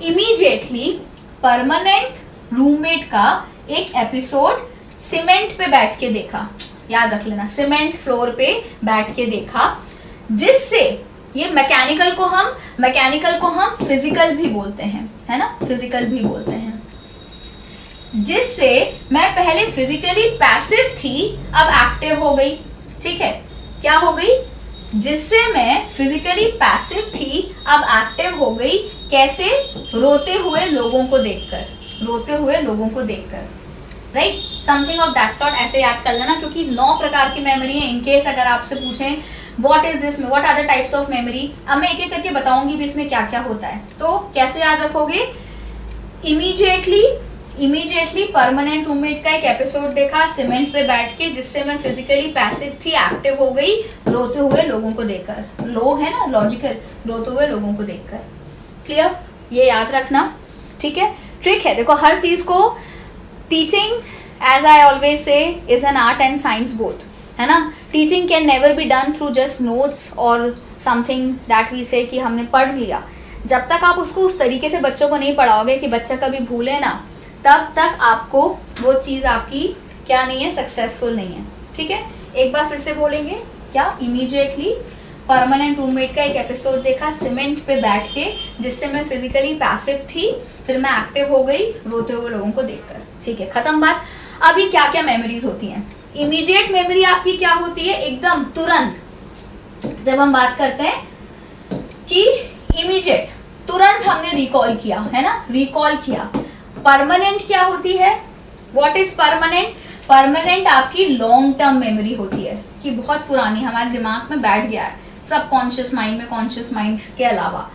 इमीडिएटली परमानेंट रूममेट का एक एपिसोड सीमेंट पे बैठ के देखा, याद रख लेना, सीमेंट फ्लोर पे बैठ के देखा, जिससे ये मैकेनिकल को हम फिजिकल भी बोलते हैं, है ना, फिजिकल भी बोलते हैं, जिससे मैं पहले फिजिकली पैसिव थी अब एक्टिव हो गई, ठीक है, क्या हो गई, जिससे मैं फिजिकली पैसिव थी अब एक्टिव हो गई, कैसे, रोते हुए लोगों को देखकर, right, something of that sort, ऐसे याद कर लेना, क्योंकि 9 प्रकार की मेमोरी है। इनकेस अगर आपसे पूछें what are the types of memory, अब मैं एक एक करके बताऊंगी भी इसमें क्या क्या होता है, तो कैसे याद रखोगे, इमीडिएटली परमानेंट रूममेट का एक एपिसोड देखा सीमेंट पे बैठ के, जिससे मैं फिजिकली पैसिव थी एक्टिव हो गई, रोते हुए लोगों को देखकर, लोग है ना लॉजिकल, रोते हुए लोगों को देखकर, क्लियर, ये याद रखना, ठीक है, ट्रिक है, देखो हर चीज को, teaching as I always say is an art and science both, है ना, teaching can never be done through just notes और समथिंग दैट वी से कि हमने पढ़ लिया, जब तक आप उसको उस तरीके से बच्चों को नहीं पढ़ाओगे कि बच्चा कभी भूले ना, तब तक आपको वो चीज़ आपकी क्या नहीं है, सक्सेसफुल नहीं है, ठीक है, एक बार फिर से बोलेंगे, क्या, इमीडिएटली परमानेंट रूममेट का एक एपिसोड देखा सीमेंट पे बैठ के, जिससे मैं फिजिकली पैसिव थी, फिर मैं एक्टिव हो गई रोते हुए लोगों को देखकर, ठीक है, खत्म बात। अब ये क्या क्या मेमोरीज होती हैं, इमीडिएट मेमोरी आपकी क्या होती है, एकदम तुरंत, जब हम बात करते हैं कि इमीडिएट, तुरंत हमने रिकॉल किया, है ना, रिकॉल किया। परमानेंट क्या होती है, व्हाट इज परमानेंट, परमानेंट आपकी लॉन्ग टर्म मेमोरी होती है, कि बहुत पुरानी हमारे दिमाग में बैठ गया है, सब कॉन्शियस माइंड में, कॉन्शियस माइंड के अलावा।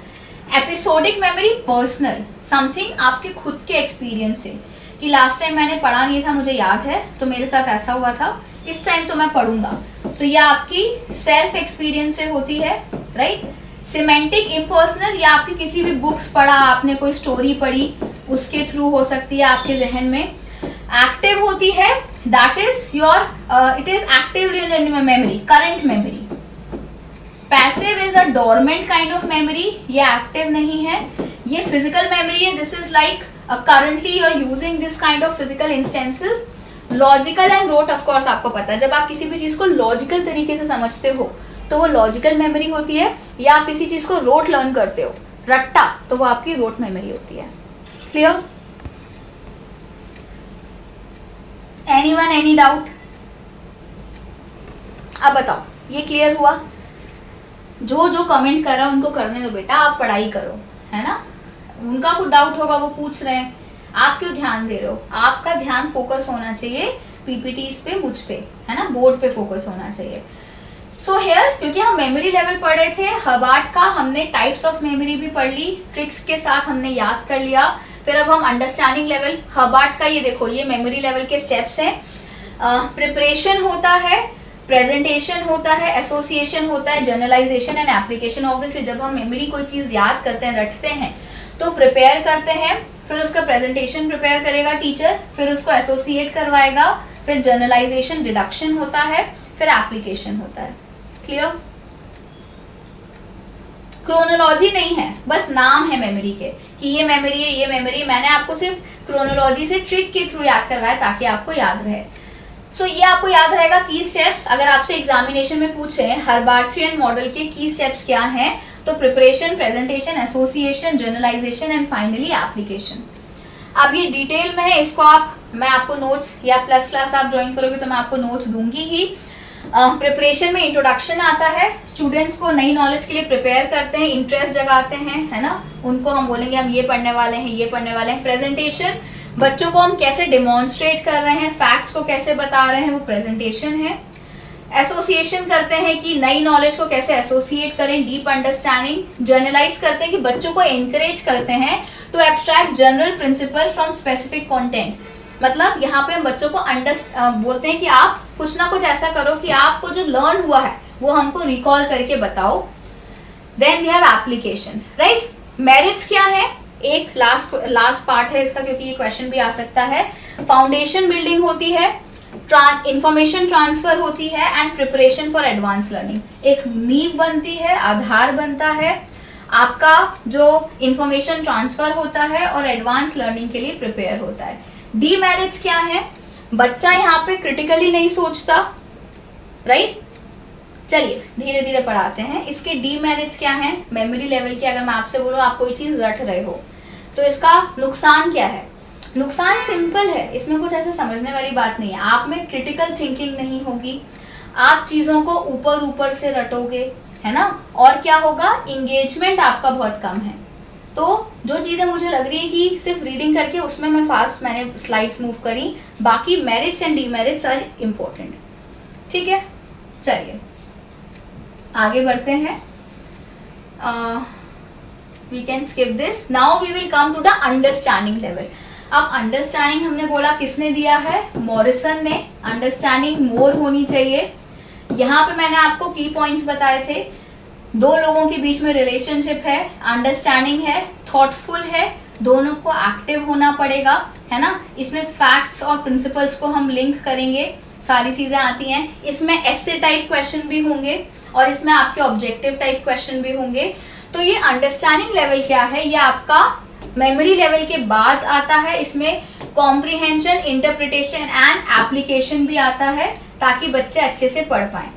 एपिसोडिक मेमोरी पर्सनल, समथिंग आपके खुद के एक्सपीरियंस से, कि लास्ट टाइम मैंने पढ़ा नहीं था, मुझे याद है, तो मेरे साथ ऐसा हुआ था, इस टाइम तो मैं पढ़ूंगा, तो यह आपकी सेल्फ एक्सपीरियंस से होती है, राइट। सिमेंटिक इम्पर्सनल, या आपकी किसी भी बुक्स पढ़ा, आपने कोई स्टोरी पढ़ी, उसके थ्रू हो सकती है आपके जहन में। एक्टिव होती है, that is your, it is active in memory, current memory. Passive is a dormant kind of memory, ये एक्टिव नहीं है, ये फिजिकल मेमोरी है, this is like currently you are using this kind of physical instances। Logical and rote, of course आपको पता है, जब आप किसी भी चीज को लॉजिकल तरीके से समझते हो तो वो लॉजिकल मेमोरी होती है, या आप किसी चीज को रोट लर्न करते हो, रट्टा, तो वो आपकी रोट मेमोरी होती है, क्लियर, एनीवन, एनी डाउट, अब बताओ, ये क्लियर हुआ, जो कमेंट कर रहा है उनको करने दो बेटा, आप पढ़ाई करो, है ना, उनका कुछ डाउट होगा वो पूछ रहे हैं, आप क्यों ध्यान दे रहे हो, आपका ध्यान फोकस होना चाहिए पीपीटीज पे, मुझ पे, है ना, बोर्ड पे फोकस होना चाहिए। सो हियर, क्योंकि हम मेमोरी लेवल पढ़ रहे थे, हबार्ट का हमने टाइप्स ऑफ मेमोरी भी पढ़ ली, ट्रिक्स के साथ हमने याद कर लिया, फिर अब हम अंडरस्टैंडिंग लेवल, हबार्ट का ये देखो, ये मेमोरी लेवल के स्टेप्स हैं, प्रिपरेशन होता है, प्रेजेंटेशन होता है, एसोसिएशन होता है, जनरलाइजेशन एंड एप्लीकेशन। ऑब्वियसली जब हम मेमोरी कोई चीज़ याद करते हैं, रटते हैं, तो प्रिपेयर करते हैं, फिर उसका प्रेजेंटेशन प्रिपेयर करेगा टीचर, फिर उसको एसोसिएट करवाएगा, फिर जनरलाइजेशन, डिडक्शन होता है, फिर एप्लीकेशन होता है, क्लियर। क्रोनोलॉजी नहीं है, बस नाम है मेमोरी के, कि ये मेमोरी है, ये मेमोरी है, मैंने आपको सिर्फ क्रोनोलॉजी से ट्रिक के थ्रू याद करवाया ताकि आपको याद रहे। सो ये आपको याद रहेगा की स्टेप्स, अगर आपसे एग्जामिनेशन में पूछे हर्बार्टियन मॉडल के की स्टेप्स क्या हैं, तो preparation, presentation, association, generalisation and finally application. अब ये डिटेल में है, इसको मैं आपको नोट्स, या प्लस क्लास आप ज्वाइन करोगे तो मैं आपको नोट्स दूंगी ही। प्रिपरेशन में इंट्रोडक्शन आता है, स्टूडेंट्स को नई नॉलेज के लिए प्रिपेयर करते हैं, इंटरेस्ट जगाते हैं, है ना, उनको हम बोलेंगे हम ये पढ़ने वाले हैं, ये पढ़ने वाले हैं। प्रेजेंटेशन, बच्चों को हम कैसे डेमोन्स्ट्रेट कर रहे हैं, फैक्ट्स को कैसे बता रहे हैं, वो प्रेजेंटेशन है। एसोसिएशन करते हैं कि नई नॉलेज को कैसे एसोसिएट करें, डीप अंडरस्टैंडिंग। जर्नलाइज करते हैं कि बच्चों को एनकरेज करते हैं to abstract general principle from specific content. मतलब यहाँ पे हम बच्चों को बोलते हैं कि आप कुछ ना कुछ ऐसा करो कि आपको जो लर्न हुआ है वो हमको रिकॉल करके बताओ। Then we have application, right. Merits क्या है, एक लास्ट पार्ट है इसका, क्योंकि ये क्वेश्चन भी आ सकता है। फाउंडेशन बिल्डिंग होती है, इंफॉर्मेशन ट्रांसफर होती है, and preparation for advance learning. एक नींव बनती है, आधार बनता है आपका जो इंफॉर्मेशन ट्रांसफर होता है और एडवांस लर्निंग के लिए प्रिपेयर होता है। डीमेरिट्स क्या है, बच्चा यहाँ पे क्रिटिकली नहीं सोचता, राइट। चलिए धीरे धीरे पढ़ाते हैं। इसके डीमेरिट्स क्या है, मेमोरी लेवल के, अगर मैं आपसे बोलूँ आप कोई चीज़ रट रहे हो तो इसका नुकसान क्या है। नुकसान सिंपल है, इसमें कुछ ऐसे समझने वाली बात नहीं है। आप में क्रिटिकल थिंकिंग नहीं होगी, आप चीज़ों को ऊपर ऊपर से रटोगे, है ना। और क्या होगा, इंगेजमेंट आपका बहुत कम है। तो जो चीज़ें मुझे लग रही है कि सिर्फ रीडिंग करके उसमें मैंने स्लाइड्स मूव करी, बाकी merits and demerits are important, ठीक है। चलिए आगे बढ़ते हैं। We can skip this. Now we will come to the understanding level. अब अंडरस्टैंडिंग हमने बोला किसने दिया है, मॉरिसन ने। अंडरस्टैंडिंग मोर होनी चाहिए। यहाँ पे मैंने आपको की पॉइंट्स बताए थे। दो लोगों के बीच में रिलेशनशिप है, अंडरस्टैंडिंग है, थॉटफुल है, दोनों को एक्टिव होना पड़ेगा, है ना। इसमें फैक्ट्स और प्रिंसिपल्स को हम लिंक करेंगे, सारी चीज़ें आती हैं। इसमें एसे टाइप क्वेश्चन भी होंगे और इसमें आपके ऑब्जेक्टिव टाइप क्वेश्चन भी होंगे। तो ये अंडरस्टैंडिंग लेवल क्या है, ये आपका मेमोरी लेवल के बाद आता है। इसमें कॉम्प्रिहेंशन, इंटरप्रिटेशन एंड एप्लीकेशन भी आता है ताकि बच्चे अच्छे से पढ़ पाएं,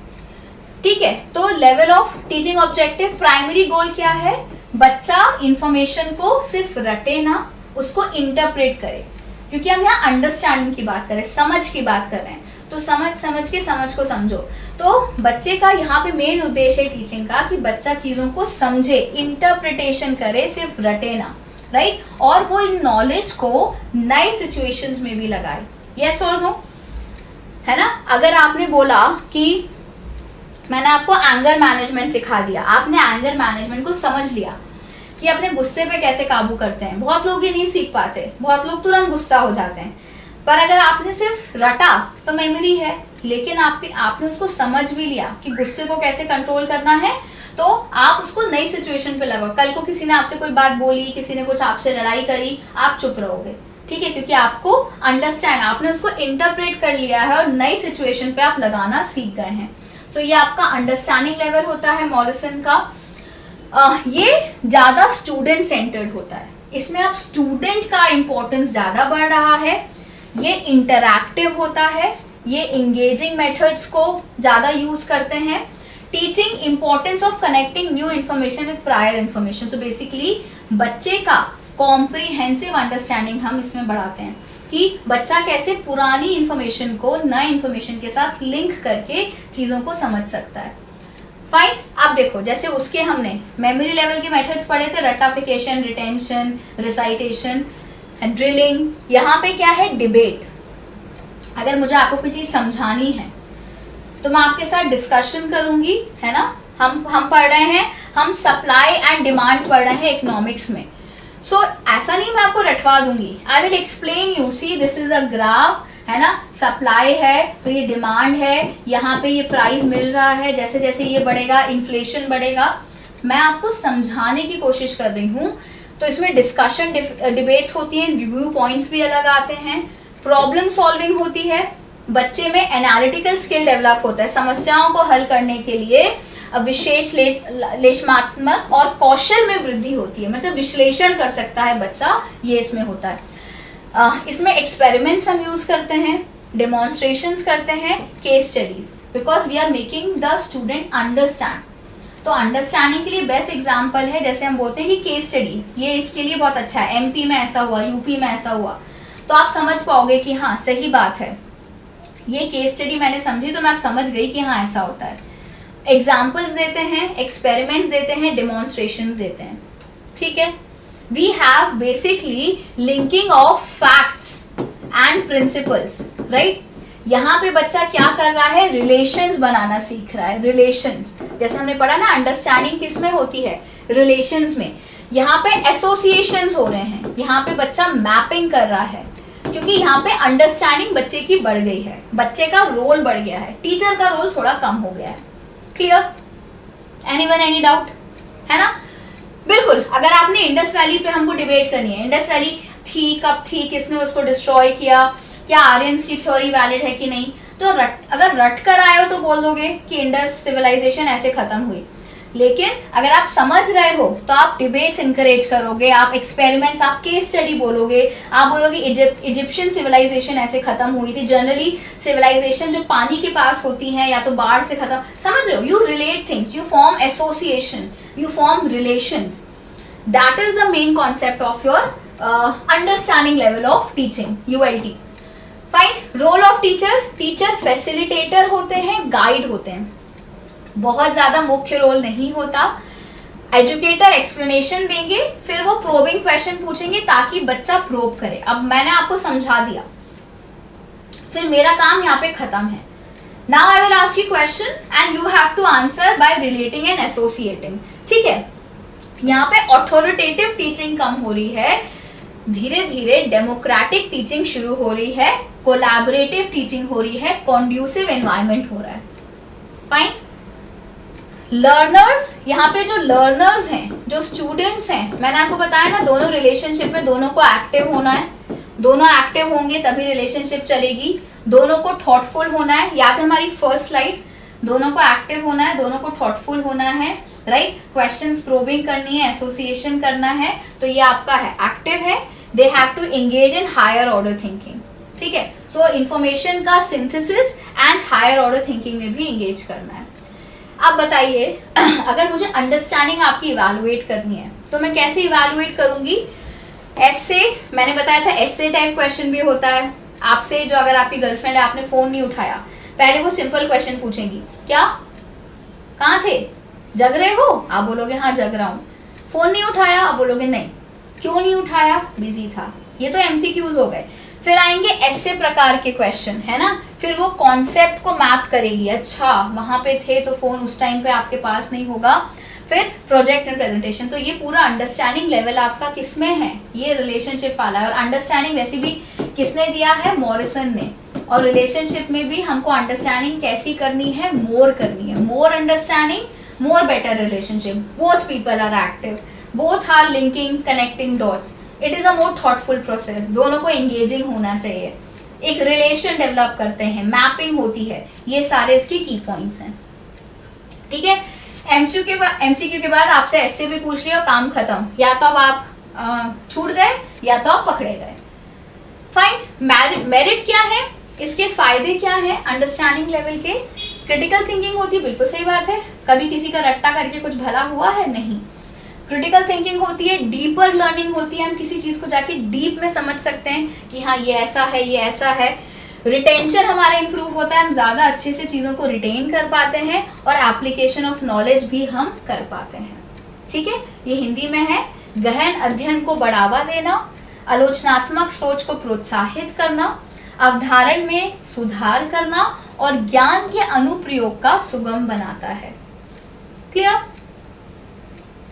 ठीक है। तो level of teaching objective, primary goal क्या है, बच्चा इंफॉर्मेशन को सिर्फ रटे ना, उसको इंटरप्रेट करे। क्योंकि हम यहाँ अंडरस्टैंडिंग की बात कर रहे हैं, समझ की बात कर रहे हैं, तो समझ के समझ को समझो। तो बच्चे का यहाँ पे मेन उद्देश्य है टीचिंग का कि बच्चा चीज़ों को समझे, इंटरप्रिटेशन करे, सिर्फ रटे ना, राइट। और वो इन नॉलेज को नए सिचुएशंस में भी लगाए। यस और नो, है ना। अगर आपने बोला कि मैंने आपको एंगर मैनेजमेंट सिखा दिया, आपने एंगर मैनेजमेंट को समझ लिया कि अपने गुस्से पे कैसे काबू करते हैं। बहुत लोग ये नहीं सीख पाते, बहुत लोग तुरंत गुस्सा हो जाते हैं। पर अगर आपने सिर्फ रटा तो मेमोरी है, लेकिन आपने उसको समझ भी लिया कि गुस्से को कैसे कंट्रोल करना है, तो आप उसको नई सिचुएशन पे लगाओ। कल को किसी ने आपसे कोई बात बोली, किसी ने कुछ आपसे लड़ाई करी, आप चुप रहोगे, ठीक है, क्योंकि आपको अंडरस्टैंड, आपने उसको इंटरप्रेट कर लिया है और नई सिचुएशन पे आप लगाना सीख गए हैं। सो ये आपका अंडरस्टैंडिंग लेवल होता है मॉरिसन का। ये ज़्यादा स्टूडेंट सेंटर्ड होता है, इसमें अब स्टूडेंट का इम्पोर्टेंस ज़्यादा बढ़ रहा है। ये इंटरैक्टिव होता है, ये इंगेजिंग मेथड्स को ज़्यादा यूज़ करते हैं। Teaching importance of connecting new information with prior information. So basically बच्चे का कॉम्प्रिहेंसिव अंडरस्टैंडिंग हम इसमें बढ़ाते हैं कि बच्चा कैसे पुरानी इन्फॉर्मेशन को नए इन्फॉर्मेशन के साथ लिंक करके चीज़ों को समझ सकता है। फाइन। अब देखो, जैसे उसके हमने मेमोरी लेवल के मेथड्स पढ़े थे, रटाफिकेशन, रिटेंशन, रिसाइटेशन, ड्रिलिंग। यहाँ पे क्या है, डिबेट। अगर मुझे आपको कोई चीज़ समझानी है तो मैं आपके साथ डिस्कशन करूँगी, है ना। हम पढ़ रहे हैं, हम सप्लाई एंड डिमांड पढ़ रहे हैं इकोनॉमिक्स में। सो ऐसा नहीं मैं आपको रटवा दूंगी, आई will explain you. See this is a graph, है ना। सप्लाई है तो ये डिमांड है, यहाँ पे ये प्राइस मिल रहा है, जैसे जैसे ये बढ़ेगा इन्फ्लेशन बढ़ेगा। मैं आपको समझाने की कोशिश कर रही हूँ। तो इसमें डिस्कशन, डिबेट्स होती हैं, रिव्यू पॉइंट्स भी अलग आते हैं, प्रॉब्लम सॉल्विंग होती है, बच्चे में एनालिटिकल स्किल डेवलप होता है, समस्याओं को हल करने के लिए विश्लेषणात्मक और कौशल में वृद्धि होती है, मतलब विश्लेषण कर सकता है बच्चा, ये इसमें होता है। इसमें एक्सपेरिमेंट्स हम यूज़ करते हैं, डेमोन्स्ट्रेशंस करते हैं, case studies, because we are making the student understand. तो अंडरस्टैंडिंग के लिए बेस्ट एग्जाम्पल है, जैसे हम बोलते हैं कि केस स्टडी, ये इसके लिए बहुत अच्छा है। एमपी में ऐसा हुआ, यूपी में ऐसा हुआ, तो आप समझ पाओगे कि हाँ सही बात है, ये केस स्टडी मैंने समझी तो मैं आप समझ गई कि हाँ ऐसा होता है। एग्जाम्पल्स देते हैं, एक्सपेरिमेंट्स देते हैं, डेमोन्स्ट्रेशंस देते हैं, ठीक है। We have basically linking of facts and principles, right. यहाँ पे बच्चा क्या कर रहा है, रिलेशंस बनाना सीख रहा है। रिलेशंस, जैसे हमने पढ़ा ना, अंडरस्टैंडिंग किस में होती है, रिलेशंस में। यहाँ पे एसोसिएशंस हो रहे हैं, यहाँ पे बच्चा मैपिंग कर रहा है, क्योंकि यहाँ पे अंडरस्टैंडिंग बच्चे की बढ़ गई है, बच्चे का रोल बढ़ गया है, टीचर का रोल थोड़ा कम हो गया है। क्लियर? Anyone any doubt? है ना? बिल्कुल। अगर आपने इंडस वैली पे हमको डिबेट करनी है, इंडस वैली थी, कब थी, किसने उसको डिस्ट्रॉय किया, क्या आर्यंस की थ्योरी वैलिड है कि नहीं, तो अगर रट कर आए हो तो बोल दोगे कि इंडस सिविलाइजेशन ऐसे खत्म हुई। लेकिन अगर आप समझ रहे हो तो आप डिबेट्स इंकरेज करोगे, आप एक्सपेरिमेंट्स, आप केस स्टडी बोलोगे, आप बोलोगे इजिप्शियन सिविलाइजेशन ऐसे खत्म हुई थी। जनरली सिविलाइजेशन जो पानी के पास होती हैं या तो बाढ़ से खत्म, समझ रहे हो? You relate things, you form association, you form relations. That is the main concept of your understanding level of teaching, ULT। Fine. Role of teacher, teacher facilitator होते हैं, गाइड होते हैं, बहुत ज्यादा मुख्य रोल नहीं होता। एजुकेटर एक्सप्लेनेशन देंगे, फिर वो प्रोबिंग क्वेश्चन पूछेंगे ताकि बच्चा प्रोब करे। अब मैंने आपको समझा दिया, फिर मेरा काम यहाँ पे खत्म है। Now I will ask you question and you have to answer by relating and associating. ठीक है? यहाँ पे ऑथोरिटेटिव टीचिंग कम हो रही है, धीरे धीरे डेमोक्रेटिक टीचिंग शुरू हो रही है, कोलैबोरेटिव टीचिंग हो रही है, कॉन्ड्यूसिव एनवायरनमेंट हो रहा है। फाइन। लर्नर्स, यहाँ पे जो लर्नर्स हैं, जो स्टूडेंट्स हैं, मैंने आपको बताया ना, दोनों रिलेशनशिप में दोनों को एक्टिव होना है, दोनों एक्टिव होंगे तभी रिलेशनशिप चलेगी, दोनों को थॉटफुल होना है। याद है हमारी फर्स्ट स्लाइड, दोनों को एक्टिव होना है, दोनों को थॉटफुल होना है, राइट? क्वेश्चंस प्रोबिंग करनी है, एसोसिएशन करना है, तो ये आपका है एक्टिव है। They have to engage in higher order thinking. ठीक है? सो इंफॉर्मेशन का synthesis and higher order thinking में भी एंगेज करना है। अब बताइए, अगर मुझे अंडरस्टैंडिंग आपकी इवैल्यूएट करनी है तो मैं कैसे इवैल्यूएट करूंगी? ऐसे मैंने बताया था, ऐसे टाइप क्वेश्चन भी होता है। आपसे जो, अगर आपकी गर्लफ्रेंड है, आपने फोन नहीं उठाया, पहले वो सिंपल क्वेश्चन पूछेंगी, क्या, कहाँ थे, जग रहे हो? आप बोलोगे हाँ जग रहा हूँ। फोन नहीं उठाया? आप बोलोगे नहीं। क्यों नहीं उठाया? बिजी था। ये तो MCQs हो गए। फिर आएंगे ऐसे प्रकार के क्वेश्चन, है ना? फिर वो कॉन्सेप्ट को मैप करेगी, अच्छा वहां पे थे तो फोन उस टाइम पे आपके पास नहीं होगा। फिर प्रोजेक्ट एंड प्रेजेंटेशन। तो ये पूरा अंडरस्टैंडिंग लेवल आपका किसमें है? ये रिलेशनशिप वाला है। और अंडरस्टैंडिंग वैसे भी किसने दिया है? मॉरिसन ने। और रिलेशनशिप में भी हमको अंडरस्टैंडिंग कैसी करनी है? मोर करनी है। More understanding, more better relationship, both people are active, both are linking, connecting dots, it is a more thoughtful process, दोनों को एंगेजिंग होना चाहिए, एक रिलेशन डेवलप करते हैं, मैपिंग होती है। ये सारे इसके की पॉइंट्स हैं। ठीक है? MCQ के बाद आपसे ऐसे भी पूछ लिया, काम खत्म। या तो अब आप छूट गए या तो आप पकड़े गए। फाइन। मेरिट क्या है, इसके फायदे क्या है अंडरस्टैंडिंग लेवल के? क्रिटिकल थिंकिंग होती है, बिल्कुल सही बात है। कभी किसी का रट्टा करके कुछ भला हुआ है? नहीं। क्रिटिकल थिंकिंग होती है, डीपर लर्निंग होती है, हम किसी चीज को जाके डीप में समझ सकते हैं कि हाँ ये ऐसा है, ये ऐसा है। रिटेंशन हमारा इंप्रूव होता है, हम ज़्यादा अच्छे से चीज़ों को रिटेन कर पाते हैं और एप्लीकेशन ऑफ नॉलेज भी हम कर पाते हैं। ठीक है? ये हिंदी में है। गहन अध्ययन को बढ़ावा देना, आलोचनात्मक सोच को प्रोत्साहित करना, अवधारण में सुधार करना और ज्ञान के अनुप्रयोग का सुगम बनाता है। क्लियर?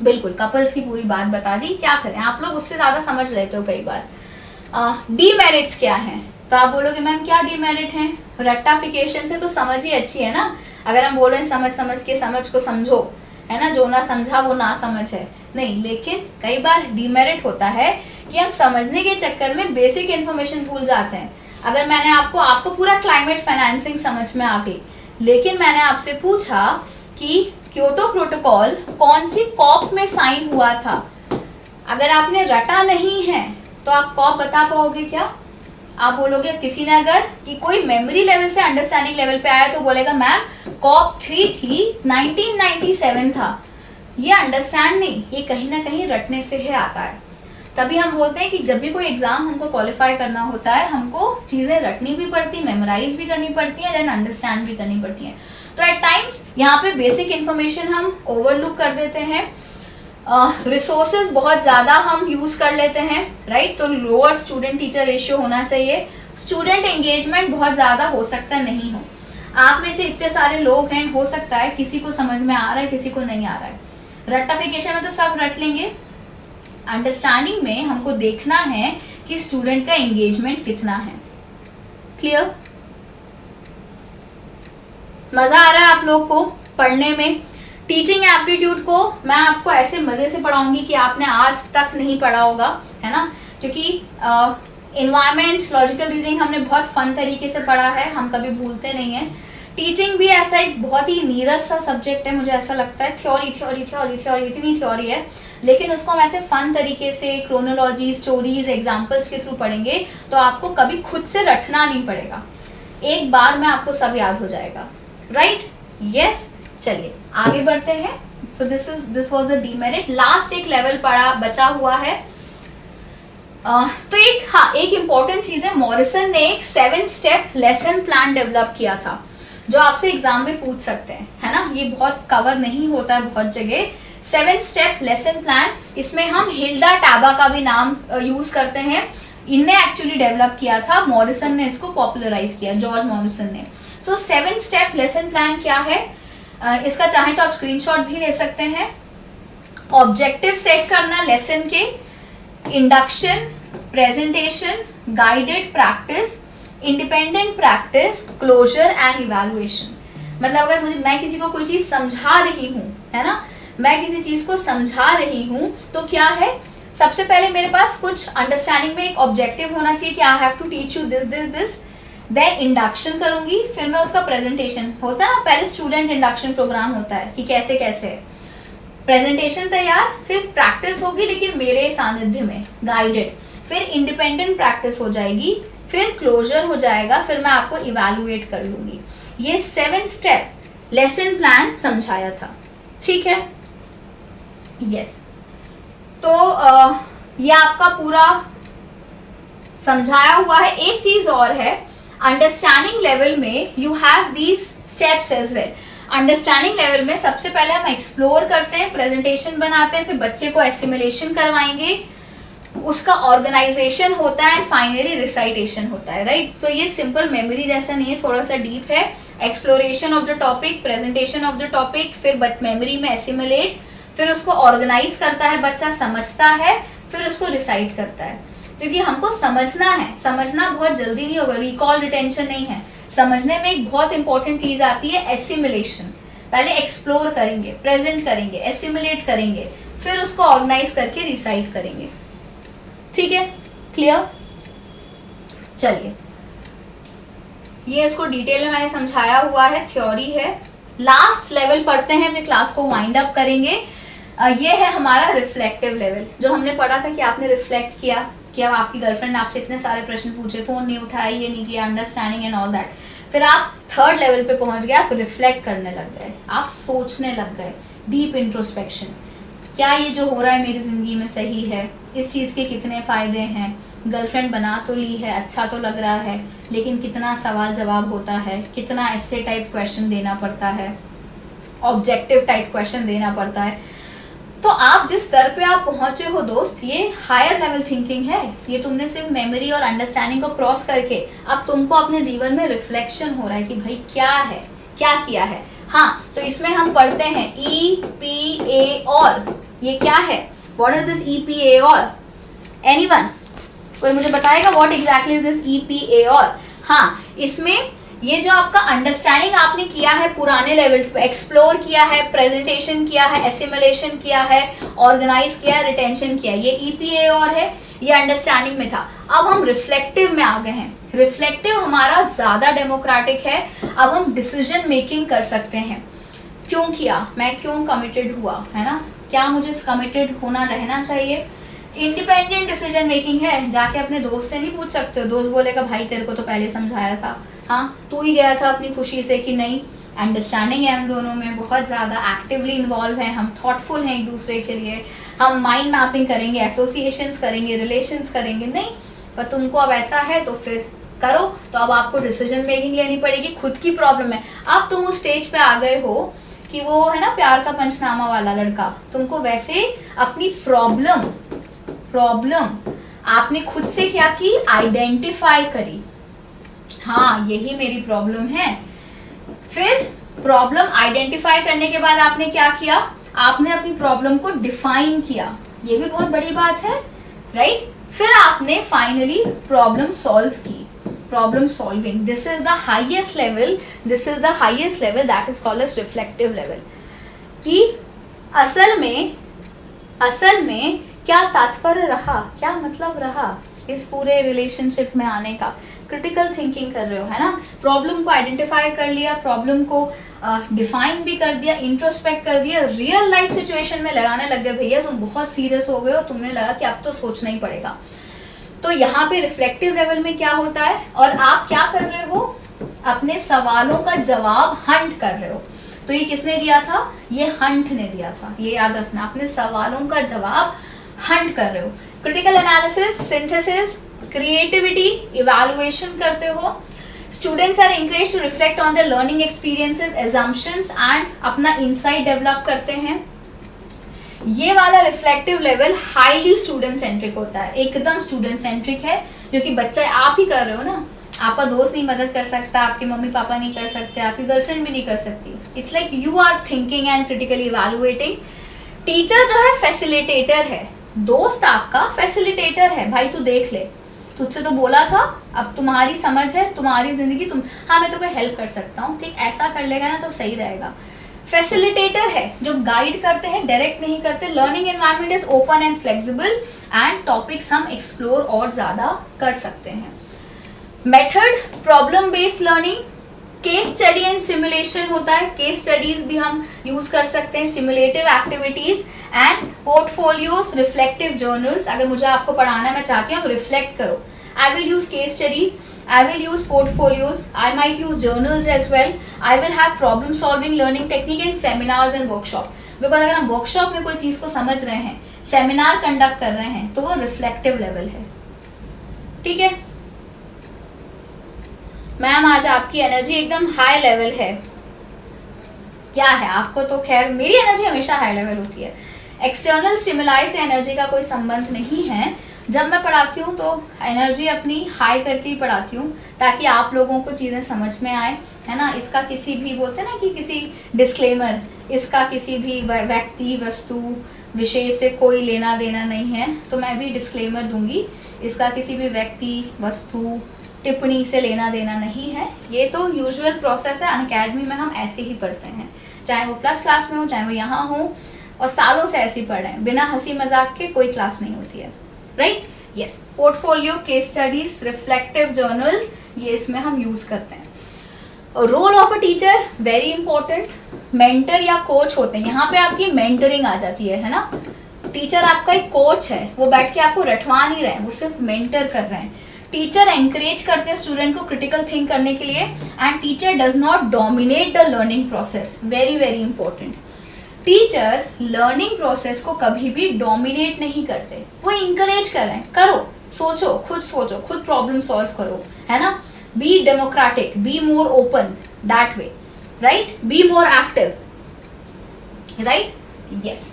बिल्कुल, कपल्स की पूरी बात बता दी। क्या करें, आप लोग उससे ज़्यादा समझ लेते हो कई बार। डीमेरिट्स क्या हैं? तो आप बोलोगे मैम क्या डीमेरिट हैं? रट्टाफिकेशन से तो समझ ही अच्छी है ना। अगर हम बोल रहे हैं समझ के समझ को समझो, है ना, जो ना समझा वो ना समझ है, नहीं। लेकिन कई बार डीमेरिट होता है कि हम समझने के चक्कर में बेसिक इन्फॉर्मेशन भूल जाते हैं। अगर मैंने आपको पूरा क्लाइमेट फाइनेंसिंग समझ में आ गई, लेकिन मैंने आपसे पूछा कि क्योटो प्रोटोकॉल कौन सी कॉप में साइन हुआ था, अगर आपने रटा नहीं है तो आप कॉप बता पाओगे क्या? आप बोलोगे, किसी ने अगर कि कोई मेमोरी लेवल से अंडरस्टैंडिंग लेवल पे आया तो बोलेगा मैम कॉप 3 थी, 1997 था। ये अंडरस्टैंड नहीं, ये कहीं ना कहीं रटने से ही आता है। तभी हम बोलते हैं कि जब भी कोई एग्जाम हमको क्वालिफाई करना होता है, हमको चीज़ें रटनी भी पड़ती, मेमोराइज भी करनी पड़ती है, देन अंडरस्टैंड भी करनी पड़ती है। तो एट टाइम्स यहाँ पे बेसिक इन्फॉर्मेशन हम ओवरलुक कर देते हैं, रिसोर्सेज बहुत ज़्यादा हम यूज़ कर लेते हैं, राइट? तो लोअर स्टूडेंट टीचर रेशियो होना चाहिए। स्टूडेंट एंगेजमेंट बहुत ज़्यादा हो सकता है नहीं हो। आप में से इतने सारे लोग हैं, हो सकता है किसी को समझ में आ रहा है, किसी को नहीं आ रहा है। रट्टाफिकेशन में तो सब रट लेंगे। अंडरस्टैंडिंग में हमको देखना है कि स्टूडेंट का एंगेजमेंट कितना है। क्लियर? मजा आ रहा है आप लोग को पढ़ने में? टीचिंग एप्टीट्यूड को मैं आपको ऐसे मजे से पढ़ाऊंगी कि आपने आज तक नहीं पढ़ा होगा, है ना, क्योंकि इन्वायरमेंट, लॉजिकल रीजनिंग हमने बहुत फन तरीके से पढ़ा है, हम कभी भूलते नहीं हैं। टीचिंग भी ऐसा एक बहुत ही नीरस सा सब्जेक्ट है, मुझे ऐसा लगता है। थ्योरी थ्योरी थ्योरी थ्योरी, इतनी थ्योरी है, लेकिन उसको हम ऐसे फन तरीके से क्रोनोलॉजी, स्टोरीज, एग्जाम्पल्स के थ्रू पढ़ेंगे तो आपको कभी खुद से रटना नहीं पड़ेगा, एक बार में आपको सब याद हो जाएगा। राइट? यस। चलिए आगे बढ़ते हैं। So this was the demerit. Last एक लेवल पढ़ा बचा हुआ है। तो एक इम्पॉर्टेंट चीज है, मॉरिसन ने एक 7 स्टेप लेसन प्लान डेवलप किया था जो आपसे एग्जाम में पूछ सकते हैं, है ना। ये बहुत कवर नहीं होता है बहुत जगह। 7 स्टेप लेसन प्लान, इसमें हम हिल्डा टैबा का भी नाम यूज करते हैं। इनने एक्चुअली डेवलप किया था, मॉरिसन ने इसको पॉपुलराइज किया, जॉर्ज मॉरिसन ने। सो 7 स्टेप लेसन प्लान क्या है, इसका चाहे तो आप स्क्रीनशॉट भी ले सकते हैं। ऑब्जेक्टिव सेट करना लेसन के, induction, presentation, guided practice, independent practice, closer and evaluation. मतलब अगर मैं किसी को कोई चीज समझा रही हूँ, है ना, मैं किसी चीज को समझा रही हूँ तो क्या है, सबसे पहले मेरे पास कुछ अंडरस्टैंडिंग में एक ऑब्जेक्टिव होना चाहिए कि I have to teach you this this this. Then induction करूंगी, फिर मैं उसका प्रेजेंटेशन होता है ना, पहले स्टूडेंट इंडक्शन प्रोग्राम होता है कि कैसे कैसे, प्रेजेंटेशन तैयार, फिर प्रैक्टिस होगी लेकिन मेरे सानिध्य में, गाइडेड, फिर इंडिपेंडेंट प्रैक्टिस हो जाएगी, फिर क्लोजर हो जाएगा, फिर मैं आपको इवैल्यूएट कर लूंगी। ये 7 स्टेप लेसन प्लान समझाया था, ठीक है। यस, तो ये आपका पूरा समझाया हुआ है। एक चीज और है, अंडरस्टैंडिंग लेवल में you have these steps as well. Understanding level में सबसे पहले हम एक्सप्लोर करते हैं, प्रेजेंटेशन बनाते हैं, फिर बच्चे को एसिमुलेशन करवाएंगे, उसका ऑर्गेनाइजेशन होता है, फाइनली रिसाइटेशन होता है। राइट? सो ये सिंपल मेमोरी जैसा नहीं है, थोड़ा सा डीप है। Exploration of the topic, presentation of the topic, फिर मेमोरी में एसिमुलेट, फिर उसको ऑर्गेनाइज करता है, बच्चा समझता है, फिर उसको रिसाइट करता है। क्योंकि हमको समझना है, समझना बहुत जल्दी नहीं होगा, रिकॉल रिटेंशन नहीं है। समझने में एक बहुत इंपॉर्टेंट चीज आती है एसिमुलेशन। पहले एक्सप्लोर करेंगे, प्रेजेंट करेंगे, एसिमुलेट करेंगे, फिर उसको ऑर्गेनाइज करके रिसाइट करेंगे। ठीक है? क्लियर? चलिए, ये इसको डिटेल में मैंने समझाया हुआ है, थ्योरी है। लास्ट लेवल पढ़ते हैं, फिर क्लास को वाइंड अप करेंगे। ये है हमारा रिफ्लेक्टिव लेवल, जो हमने पढ़ा था कि आपने रिफ्लेक्ट किया कि अब आपकी गर्लफ्रेंड ने आपसे इतने सारे प्रश्न पूछे, फोन नहीं उठाया, ये नहीं किया, अंडरस्टैंडिंग एंड ऑल दैट, फिर आप 3rd लेवल पे पहुंच गए, आप रिफ्लेक्ट करने लग गए, आप सोचने लग गए, डीप इंट्रोस्पेक्शन, क्या ये जो हो रहा है मेरी ज़िंदगी में सही है, इस चीज़ के कितने फ़ायदे हैं, गर्लफ्रेंड बना तो ली है, अच्छा तो लग रहा है, लेकिन कितना सवाल जवाब होता है, कितना ऐसे टाइप क्वेश्चन देना पड़ता है, ऑब्जेक्टिव टाइप क्वेश्चन देना पड़ता है। तो आप जिस स्तर पे आप पहुंचे हो दोस्त, ये हायर लेवल थिंकिंग है। ये तुमने सिर्फ मेमोरी और अंडरस्टैंडिंग को क्रॉस करके अब तुमको अपने जीवन में रिफ्लेक्शन हो रहा है कि भाई क्या है, क्या किया है। हाँ, तो इसमें हम पढ़ते हैं EPA और, ये क्या है, व्हाट इज दिस EPA और? एनीवन? कोई मुझे बताएगा what exactly is this EPA और? हाँ, इसमें ये जो आपका अंडरस्टैंडिंग आपने किया है पुराने लेवल पे, एक्सप्लोर किया है, प्रेजेंटेशन किया है, एसिमुलेशन किया है, ऑर्गेनाइज किया है, रिटेंशन किया है, ये EPA और है, ये अंडरस्टैंडिंग में था। अब हम रिफ्लेक्टिव में आ गए हैं। रिफ्लेक्टिव हमारा ज़्यादा डेमोक्रेटिक है, अब हम डिसीजन मेकिंग कर सकते हैं। क्यों किया, मैं क्यों कमिटेड हुआ, है ना, क्या मुझे कमिटेड होना रहना चाहिए। इंडिपेंडेंट डिसीजन मेकिंग है, जाके अपने दोस्त से नहीं पूछ सकते हो, दोस्त बोलेगा भाई तेरे को तो पहले समझाया था, हाँ तू ही गया था अपनी खुशी से कि नहीं। अंडरस्टैंडिंग है हम दोनों में, बहुत ज़्यादा एक्टिवली इन्वॉल्व है, हम थॉटफुल हैं एक दूसरे के लिए, हम माइंड मैपिंग करेंगे, एसोसिएशंस करेंगे, रिलेशंस करेंगे। नहीं, पर तुमको अब ऐसा है तो फिर करो, तो अब आपको डिसीजन मेकिंग लेनी पड़ेगी, खुद की प्रॉब्लम है। अब तुम उस स्टेज पे आ गए हो कि वो है ना प्यार का पंचनामा वाला लड़का, तुमको वैसे अपनी प्रॉब्लम आपने खुद से क्या की, आइडेंटिफाई करी, हाँ यही मेरी प्रॉब्लम है। फिर प्रॉब्लम आइडेंटिफाई करने के बाद आपने क्या किया, आपने अपनी प्रॉब्लम को डिफाइन किया, ये भी बहुत बड़ी बात है, राइट। फिर आपने फाइनली प्रॉब्लम सॉल्व की, problem solving, this is the highest level, this is the highest level that is called as reflective level. कि असल में क्या तात्पर्य रहा, क्या मतलब रहा इस पूरे रिलेशनशिप में आने का। क्रिटिकल थिंकिंग कर रहे हो, है ना, प्रॉब्लम को आइडेंटिफाई कर लिया, प्रॉब्लम को डिफाइन भी कर दिया, इंट्रोस्पेक्ट कर दिया, रियल लाइफ सिचुएशन में लगाने लग गए। भैया तुम बहुत सीरियस हो गए हो, तुमने लगा कि अब तो सोचना ही पड़ेगा। तो यहाँ पे रिफ्लेक्टिव लेवल में क्या होता है, और आप क्या कर रहे हो, अपने सवालों का जवाब हंट कर रहे हो। तो ये किसने दिया था, ये हंट ने दिया था, ये याद रखना, अपने सवालों का जवाब हंट कर रहे हो। Critical analysis, synthesis, creativity, evaluation करते हो। Students are encourage to reflect on their learning experiences, assumptions and अपना इंसाइट डेवलप करते हैं। ये वाला reflective level highly student centric होता है, एकदम स्टूडेंट सेंट्रिक है, क्योंकि बच्चा आप ही कर रहे हो ना, आपका दोस्त नहीं मदद कर सकता, आपके मम्मी पापा नहीं कर सकते, आपकी गर्लफ्रेंड भी नहीं कर सकती। It's like you are thinking and critically evaluating. Teacher जो है फैसिलिटेटर है, दोस्त आपका फैसिलिटेटर है। भाई तू देख ले, तुझसे तो बोला था, अब तुम्हारी समझ है, तुम्हारी जिंदगी, तुम, हाँ मैं तो कोई हेल्प कर सकता हूँ, ठीक, ऐसा कर लेगा ना तो सही रहेगा। फैसिलिटेटर है जो गाइड करते हैं, डायरेक्ट नहीं करते। Learning environment is open and flexible and topics हम एक्सप्लोर और ज्यादा कर सकते हैं। Method, problem based learning, case study and simulation होता है, केस स्टडीज भी हम यूज कर सकते हैं, सिमुलेटिव activities and portfolios, reflective journals. अगर मुझे आपको पढ़ाना है, मैं चाहती हूँ आप रिफ्लेक्ट करो, I will use case studies, I will use portfolios, I might use journals as well, I will have problem solving learning technique and seminars and workshop। Because अगर हम workshop में कोई चीज़ को समझ रहे हैं, सेमिनार कंडक्ट कर रहे हैं, तो वो रिफ्लेक्टिव लेवल है, ठीक है। मैम आज आपकी एनर्जी एकदम हाई लेवल है, क्या है आपको, तो खैर मेरी एनर्जी हमेशा हाई लेवल होती है। एक्सटर्नल स्टिमुलाई से एनर्जी का कोई संबंध नहीं है। जब मैं पढ़ाती हूँ तो एनर्जी अपनी हाई करके ही पढ़ाती हूँ, ताकि आप लोगों को चीज़ें समझ में आए, है ना। इसका किसी भी, बोलते हैं ना कि किसी डिस्क्लेमर, इसका किसी भी व्यक्ति, वस्तु, विषय से कोई लेना देना नहीं है, तो मैं भी डिस्क्लेमर दूंगी, इसका किसी भी व्यक्ति, वस्तु, टिप्पणी से लेना देना नहीं है। ये तो यूजुअल प्रोसेस है, अनअकैडमी में हम ऐसे ही पढ़ते हैं, चाहे वो प्लस क्लास में हो, चाहे वो यहाँ हो, और सालों से ऐसे ही पढ़ रहे हैं, बिना हंसी मजाक के कोई क्लास नहीं होती है, right. Yes, portfolio, case studies, reflective journals, ये इसमें हम यूज करते हैं। Role of a teacher very important, mentor या कोच होते हैं, यहाँ पे आपकी मेंटरिंग आ जाती है ना। टीचर आपका एक कोच है, वो बैठ के आपको रटवा नहीं रहे हैं, वो सिर्फ मेंटर कर रहे हैं। टीचर एंकरेज करते हैं स्टूडेंट को क्रिटिकल थिंक करने के लिए, and teacher does not dominate the learning process, very very important. Teacher learning process को कभी भी डोमिनेट नहीं करते, वो इंकरेज कर रहे हैं, करो, सोचो, खुद प्रॉब्लम सॉल्व करो, है ना। Be democratic, be more open, that way, right, be more active, right, yes.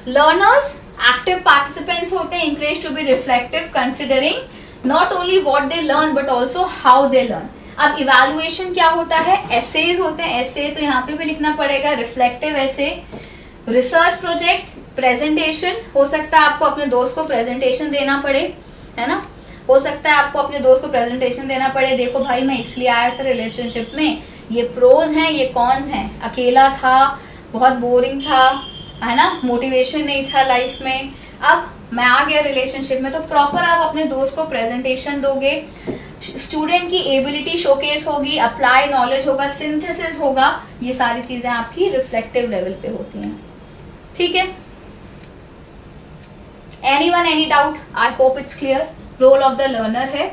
Learners active participants होते हैं, encouraged to be reflective, considering not only what they learn but also how they learn। अब evaluation क्या होता है, essays होते हैं, एसे तो यहाँ पे भी लिखना पड़ेगा, रिफ्लेक्टिव एसे, रिसर्च प्रोजेक्ट, प्रेजेंटेशन, हो सकता है आपको अपने दोस्त को प्रेजेंटेशन देना पड़े, है ना, हो सकता है आपको अपने दोस्त को प्रेजेंटेशन देना पड़े, देखो भाई मैं इसलिए आया था रिलेशनशिप में, ये प्रोज हैं, ये कॉन्स हैं, अकेला था, बहुत बोरिंग था, है ना, मोटिवेशन नहीं था लाइफ में, अब मैं आ गया रिलेशनशिप में, तो प्रॉपर आप अपने दोस्त को प्रेजेंटेशन दोगे, स्टूडेंट की एबिलिटी शोकेस होगी, अप्लाई नॉलेज होगा, सिंथेसिस होगा, ये सारी चीजें आपकी रिफ्लेक्टिव लेवल पे होती हैं, ठीक है। Anyone, any doubt? I hope it's clear. Role of the learner है,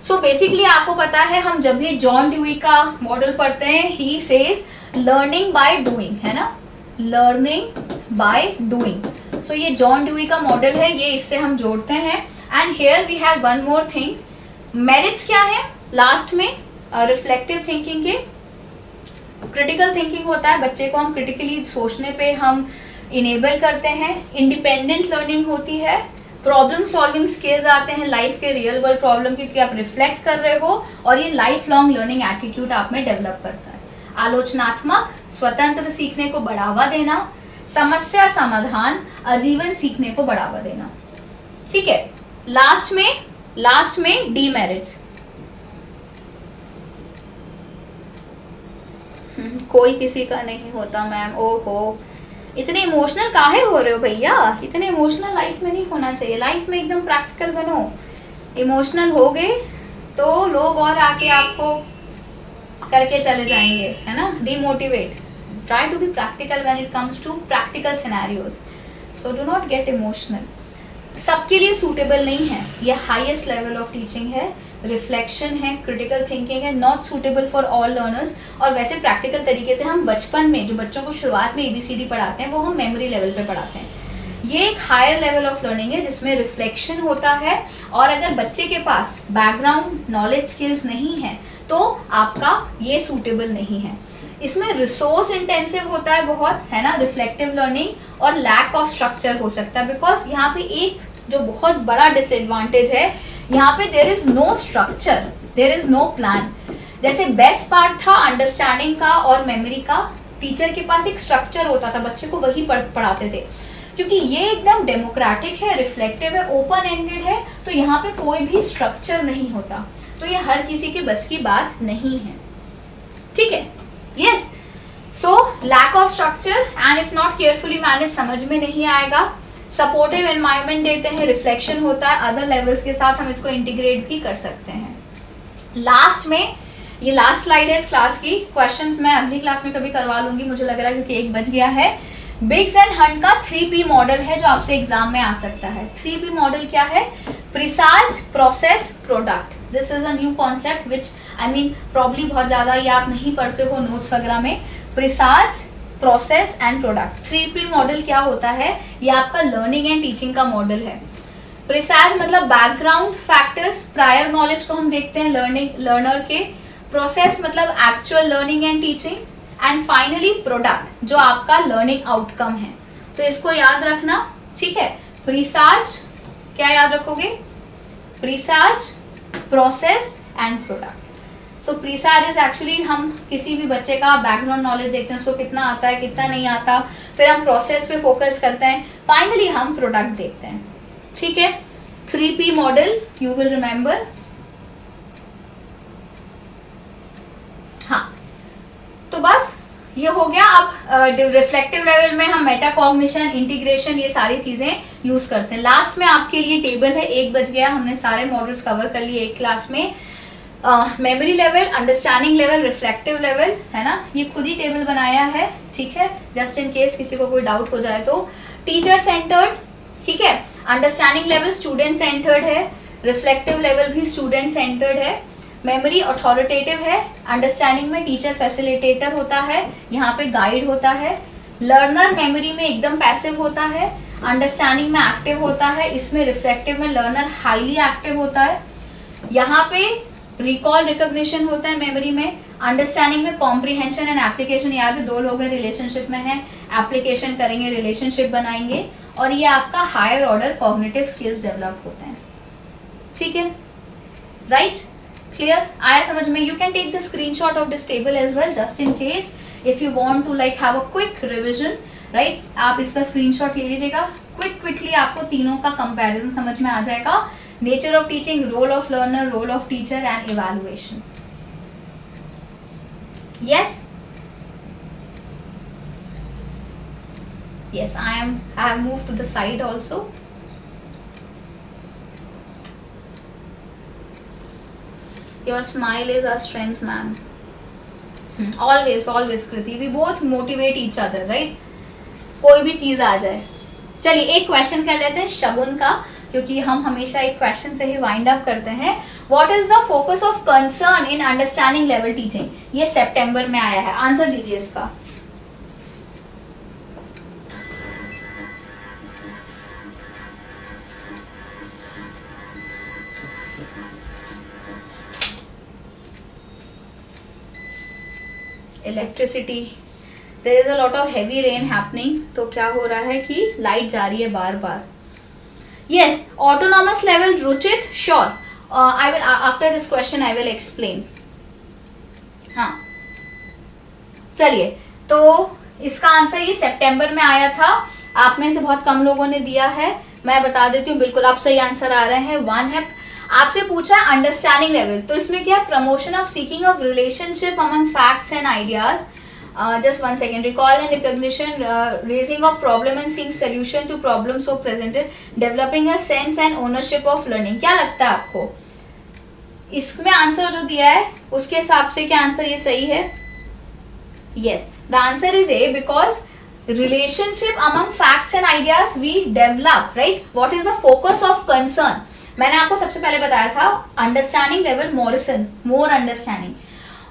सो बेसिकली आपको पता है, हम जब भी जॉन ड्यूई का मॉडल पढ़ते हैं, he says learning by doing, है ना, लर्निंग बाय डूइंग। सो ये जॉन ड्यूई का मॉडल है, ये इससे हम जोड़ते हैं। And here we have one more thing, merits क्या है लास्ट में रिफ्लेक्टिव थिंकिंग के। क्रिटिकल थिंकिंग होता है, बच्चे को हम क्रिटिकली सोचने पे हम इनेबल करते हैं। इंडिपेंडेंट लर्निंग होती है, प्रॉब्लम सॉल्विंग स्किल्स आते हैं लाइफ के रियल वर्ल्ड प्रॉब्लम, क्योंकि आप रिफ्लेक्ट कर रहे हो, और ये लाइफ लॉन्ग लर्निंग एटीट्यूड आप में डेवलप करता है। आलोचनात्मक, स्वतंत्र सीखने को बढ़ावा देना, समस्या समाधान, आजीवन सीखने को बढ़ावा देना। ठीक है, लास्ट में डीमेरिट्स। कोई किसी का नहीं होता मैम। ओहो, इतने इमोशनल काहे हो रहे हो भैया? इतने इमोशनल लाइफ में नहीं होना चाहिए। लाइफ में एकदम प्रैक्टिकल बनो। इमोशनल हो गए तो लोग और आके आपको करके चले जाएंगे, है ना, demotivate. Try to be practical when it comes to practical scenarios, so do not get emotional. सबके लिए सूटेबल नहीं है, ये हाईएस्ट लेवल ऑफ टीचिंग है, रिफ्लेक्शन है, क्रिटिकल थिंकिंग है, not suitable for all learners. और वैसे प्रैक्टिकल तरीके से हम बचपन में जो बच्चों को शुरुआत में ABCD पढ़ाते हैं वो हम मेमोरी लेवल पे पढ़ाते हैं। ये एक हायर लेवल ऑफ लर्निंग है जिसमें रिफ्लेक्शन होता है, और अगर बच्चे के पास बैकग्राउंड नॉलेज स्किल्स नहीं है तो आपका ये सूटेबल नहीं है। इसमें रिसोर्स इंटेंसिव होता है बहुत, है ना, रिफ्लेक्टिव लर्निंग, और लैक ऑफ स्ट्रक्चर हो सकता है। बिकॉज यहाँ पे एक जो बहुत बड़ा डिसएडवांटेज है, यहाँ पे there is no structure, there is no plan. जैसे बेस्ट पार्ट था अंडरस्टैंडिंग का और मेमोरी का, टीचर के पास एक स्ट्रक्चर होता था, बच्चे को वही पढ़ाते थे। क्योंकि ये एकदम डेमोक्रेटिक है, रिफ्लेक्टिव है, ओपन एंडेड है, तो यहाँ पे कोई भी स्ट्रक्चर नहीं होता, तो ये हर किसी के बस की बात नहीं है। ठीक है, yes. So lack of structure and if not carefully manage समझ में नहीं आएगा। सपोर्टिव एनवायरनमेंट देते हैं, रिफ्लेक्शन होता है, अदर लेवल्स के साथ हम इसको इंटीग्रेट भी कर सकते हैं। लास्ट में, ये लास्ट स्लाइड है इस क्लास की। क्वेश्चंस मैं अगली क्लास में कभी करवा लूंगी, मुझे लग रहा है, क्योंकि 1 बज गया है। बिग्स एंड हंट का 3P मॉडल है जो आपसे एग्जाम में आ सकता है। 3P मॉडल क्या है? Presage, process, product. This is a new concept which I mean probably बहुत ज़्यादा ये आप नहीं पढ़ते हो नोट्स वगैरह में। Presage, process and product. 3P model क्या होता है? ये आपका लर्निंग एंड टीचिंग का मॉडल है। प्रिसार्ज मतलब बैकग्राउंड फैक्टर्स, प्रायर नॉलेज को हम देखते हैं लर्नर के। प्रोसेस मतलब actual learning and teaching, and finally product जो आपका लर्निंग आउटकम है। तो इसको याद रखना, ठीक है। प्रिसार्ज क्या याद रखोगे? Presage, process and product. So presage is actually हम किसी भी बच्चे का बैकग्राउंड नॉलेज देखते हैं, उसको कितना आता है, कितना नहीं आता, फिर हम प्रोसेस पे फोकस करते हैं, फाइनली हम प्रोडक्ट देखते हैं। ठीक है, 3P model you will remember. हाँ, तो बस ये हो गया। अब रिफ्लेक्टिव लेवल में हम मेटाकॉग्निशन, इंटीग्रेशन, ये सारी चीजें यूज करते हैं। लास्ट में आपके लिए टेबल है, 1 बज गया, हमने सारे मॉडल्स कवर कर लिए एक क्लास में। Memory level, understanding level, reflective level, है ना, ये खुद ही टेबल बनाया है, ठीक है, जस्ट इन केस किसी को कोई डाउट हो जाए तो। टीचर सेंटर्ड, ठीक है, अंडरस्टैंडिंग लेवल स्टूडेंट सेंटर्ड है, रिफ्लेक्टिव लेवल भी स्टूडेंट सेंटर्ड है। मेमोरी अथॉरिटेटिव है, अंडरस्टैंडिंग में टीचर फैसिलिटेटर होता है, यहाँ पे गाइड होता है। लर्नर मेमोरी में एकदम पैसिव होता है, अंडरस्टैंडिंग में एक्टिव होता है, इसमें रिफ्लेक्टिव में लर्नर हाईली एक्टिव होता है। यहाँ पे रिकॉल रिकॉग्निशन होता है मेमोरी में, अंडरस्टैंडिंग में कॉम्प्रिहेंशन एंड एप्लीकेशन। याद है, 2 लोग रिलेशनशिप में हैं, एप्लीकेशन करेंगे, रिलेशनशिप बनाएंगे, और ये आपका higher order cognitive skills develop होते हैं। ठीक है, राइट, क्लियर, आया समझ में? You can take the screenshot of this table as well, just in case if you want to like have a quick revision, right. आप इसका स्क्रीनशॉट ले लीजिएगा, क्विकली आपको तीनों का कंपैरिजन समझ में आ जाएगा। Nature of teaching, role of learner, role of teacher and evaluation. Yes, yes, I have moved to the side also. Your smile is our strength, ma'am. Always Kriti, we both motivate each other, right? कोई भी चीज आ जाए। चलिए एक question कर लेते हैं शगुन का, क्योंकि हम हमेशा एक क्वेश्चन से ही वाइंड अप करते हैं। What is the focus of concern in understanding level teaching? ये सितंबर में आया है, आंसर दीजिए इसका। Electricity, there is a lot of heavy rain happening, तो क्या हो रहा है कि लाइट जा रही है बार बार। Yes, autonomous level, Ruchit, sure, I will after this question I will explain. हाँ, चलिए, तो इसका आंसर ये सितंबर में आया था। आप में से बहुत कम लोगों ने दिया है, मैं बता देती हूँ, बिल्कुल आप सही आंसर आ रहे हैं। 1 है। आपसे पूछा है अंडरस्टैंडिंग लेवल, तो इसमें क्या है, promotion of seeking of relationship among facts and ideas, just 1 second, recall and recognition, raising of problem and seeing solution to problems so presented, developing a sense and ownership of learning। क्या लगता है आपको इसमें answer जो दिया है उसके हिसाब से क्या आंसर ये सही है? yes, the answer is A, because relationship among facts and ideas we develop, right? what is the focus of concern? मैंने आपको सबसे पहले बताया था अंडरस्टैंडिंग लेवल मॉरिसन, मोर अंडरस्टैंडिंग,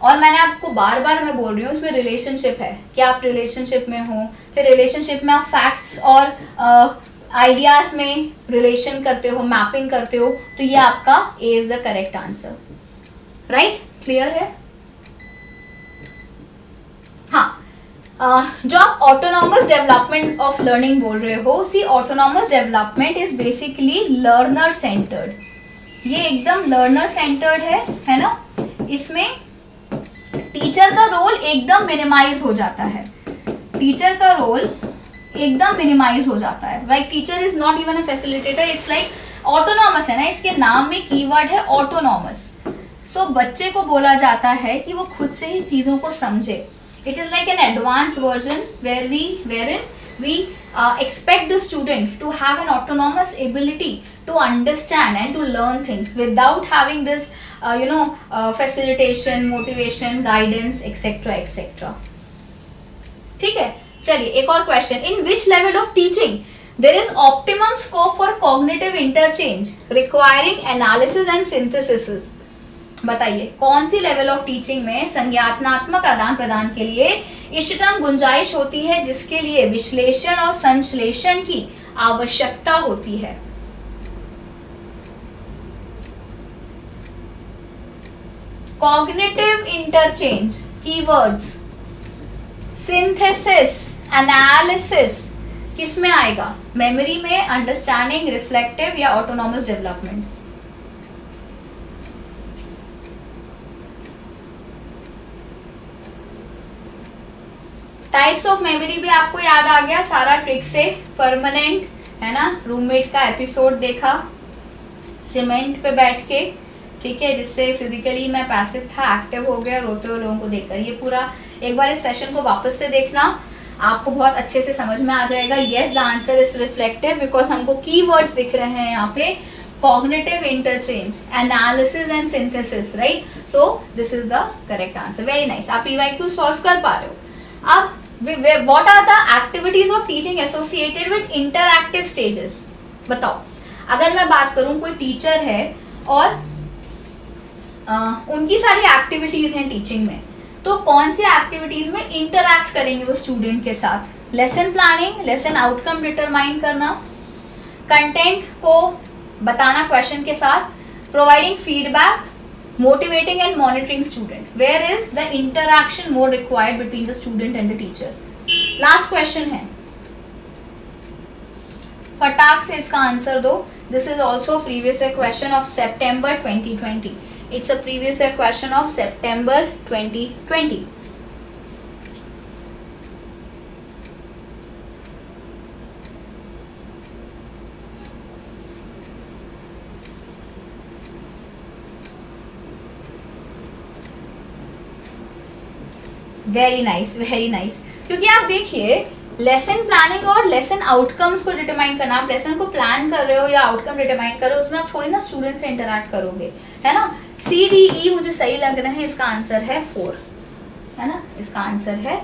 और मैंने आपको बार बार मैं बोल रही हूँ उसमें रिलेशनशिप है कि आप रिलेशनशिप में हो, फिर रिलेशनशिप में आप फैक्ट्स और आइडियाज में रिलेशन करते हो, मैपिंग करते हो, तो ये आपका A is the correct answer. Right, clear है? हाँ, जो आप ऑटोनॉमस डेवलपमेंट ऑफ लर्निंग बोल रहे हो, C autonomous development is basically learner centred. ये एकदम लर्नर सेंटर्ड है ना? इसमें टीचर का रोल एकदम मिनिमाइज हो जाता है, टीचर का रोल एकदम मिनिमाइज हो जाता है। Like teacher is not even a facilitator, it's like autonomous है ना, इसके नाम में कीवर्ड है ऑटोनॉमस। सो बच्चे को बोला जाता है कि वो खुद से ही चीजों को समझे। It is like an advance version wherein we expect the student to have an autonomous ability to understand and to learn things without having this facilitation, motivation, guidance, etc etc। ठीक है, चलिए एक और question. In which level of teaching there is optimum scope for cognitive interchange requiring analysis and synthesis? बताइए कौन सी level of teaching में संज्ञानात्मक आदान प्रदान के लिए इष्टतम गुंजाइश होती है, जिसके लिए विश्लेषण और संश्लेषण की आवश्यकता होती है? Cognitive interchange, keywords, synthesis, analysis, किस में आएगा? मेमोरी में, अंडरस्टैंडिंग, रिफ्लेक्टिव या autonomous development? Types of memory भी आपको याद आ गया सारा ट्रिक से। परमानेंट है ना, रूममेट का एपिसोड देखा सीमेंट पे बैठ के, ठीक है, जिससे फिजिकली मैं पैसिव था, एक्टिव हो गया रोते हुए लोगों को देखकर। ये पूरा एक बार इस सेशन को वापस से देखना, आपको बहुत अच्छे से समझ में आ जाएगा। Yes, the answer is reflective, because हमको कीवर्ड्स दिख रहे हैं यहाँ पे, cognitive interchange, analysis and synthesis, right? So this is the correct answer. Very nice, आप पीवाईक्यू सॉल्व कर पा रहे हो। अब what are the activities of teaching associated with interactive stages? बताओ, अगर मैं बात करूं कोई टीचर है और उनकी सारी एक्टिविटीज हैं टीचिंग में, तो कौन सी एक्टिविटीज में इंटरैक्ट करेंगे वो स्टूडेंट के साथ? Lesson planning, lesson outcome determine करना, कंटेंट को बताना क्वेश्चन के साथ, providing feedback, motivating and monitoring student. Where is the interaction more required between the student and the teacher? Last question है, फटाक से इसका आंसर दो। This is also previous year question of September 2020. It's a previous year question of September 2020. Very nice, very nice. क्योंकि आप देखिए, lesson planning और lesson outcomes को डिटरमाइन करना, आप लेसन को प्लान कर रहे हो या आउटकम डिटरमाइन कर रहे हो, उसमें आप थोड़ी ना स्टूडेंट से इंटरैक्ट करोगे, है ना? CDE मुझे सही लग रहा है, इसका आंसर है 4, है ना? इसका आंसर है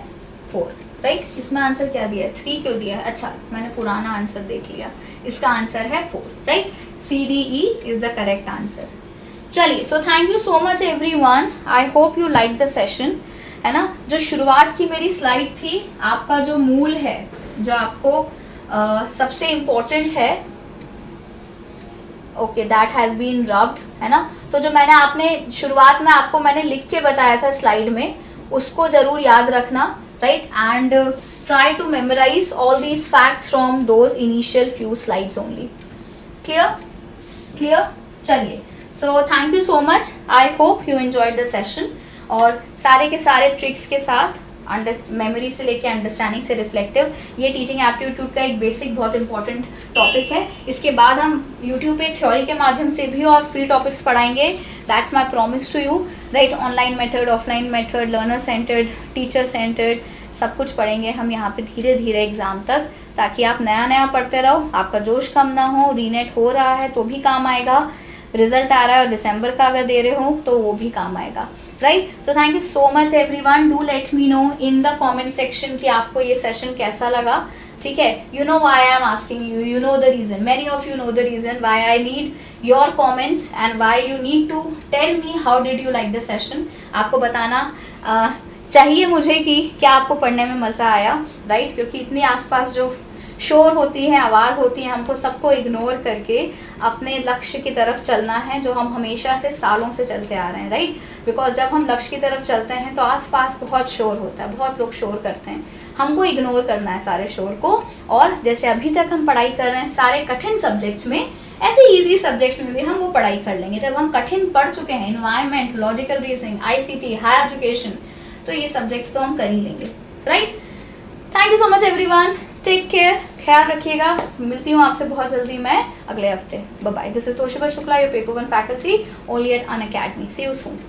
4, राइट? इसमें आंसर क्या दिया है? 3 क्यों दिया है? अच्छा, मैंने पुराना आंसर देख लिया। इसका आंसर है 4, right? CDE is the correct answer. चलिए, so thank you so much everyone, I hope you like the session, है ना? जो शुरुआत की मेरी स्लाइड थी, आपका जो मूल है, जो आपको सबसे इम्पोर्टेंट है, okay, that has been rubbed, है ना? तो जो मैंने आपने शुरुआत में आपको मैंने लिख के बताया था स्लाइड में, उसको जरूर याद रखना, right? And try to memorise all these facts from those initial few slides only. Clear? Clear? चलिए, so thank you so much, I hope you enjoyed the session, और सारे के सारे ट्रिक्स के साथ मेमोरी से लेके अंडरस्टैंडिंग से रिफ्लेक्टिव, ये टीचिंग एप्टीट्यूड का एक बेसिक बहुत इंपॉर्टेंट टॉपिक है। इसके बाद हम यूट्यूब पे थ्योरी के माध्यम से भी और फ्री टॉपिक्स पढ़ाएंगे, that's my promise to you, right. Online method, offline method, learner centred, teacher centred, सब कुछ पढ़ेंगे हम यहाँ पे धीरे धीरे एग्ज़ाम तक, ताकि आप नया नया पढ़ते रहो, आपका जोश कम ना हो। रीनेट हो रहा है तो भी काम आएगा, रिजल्ट आ रहा है और दिसंबर का अगर दे रहे हो तो वो भी काम आएगा, right. So thank you so much everyone, do let me know in the comment section कि आपको ये सेशन कैसा लगा, ठीक है। You know why I am asking you, you know the reason, many of you know the reason why I need your comments and why you need to tell me how did you like the session. आपको बताना चाहिए मुझे कि क्या आपको पढ़ने में मज़ा आया, राइट। क्योंकि इतनी आसपास जो शोर होती है, आवाज़ होती है, हमको सबको इग्नोर करके अपने लक्ष्य की तरफ चलना है, जो हम हमेशा से सालों से चलते आ रहे हैं, राइट। बिकॉज जब हम लक्ष्य की तरफ चलते हैं तो आसपास बहुत शोर होता है, बहुत लोग शोर करते हैं, हमको इग्नोर करना है सारे शोर को। और जैसे अभी तक हम पढ़ाई कर रहे हैं सारे कठिन सब्जेक्ट्स में, ऐसे इजी सब्जेक्ट्स में भी हम वो पढ़ाई कर लेंगे। जब हम कठिन पढ़ चुके हैं, environment, logical reasoning, ICT, higher education, तो ये सब्जेक्ट्स तो हम कर ही लेंगे, right. Thank you so much everyone, take care, ख्याल रखिएगा। मिलती हूँ आपसे बहुत जल्दी मैं अगले हफ्ते। Bye bye. This is Toshiba Shukla, your paper 1 faculty, only at Unacademy. See you soon.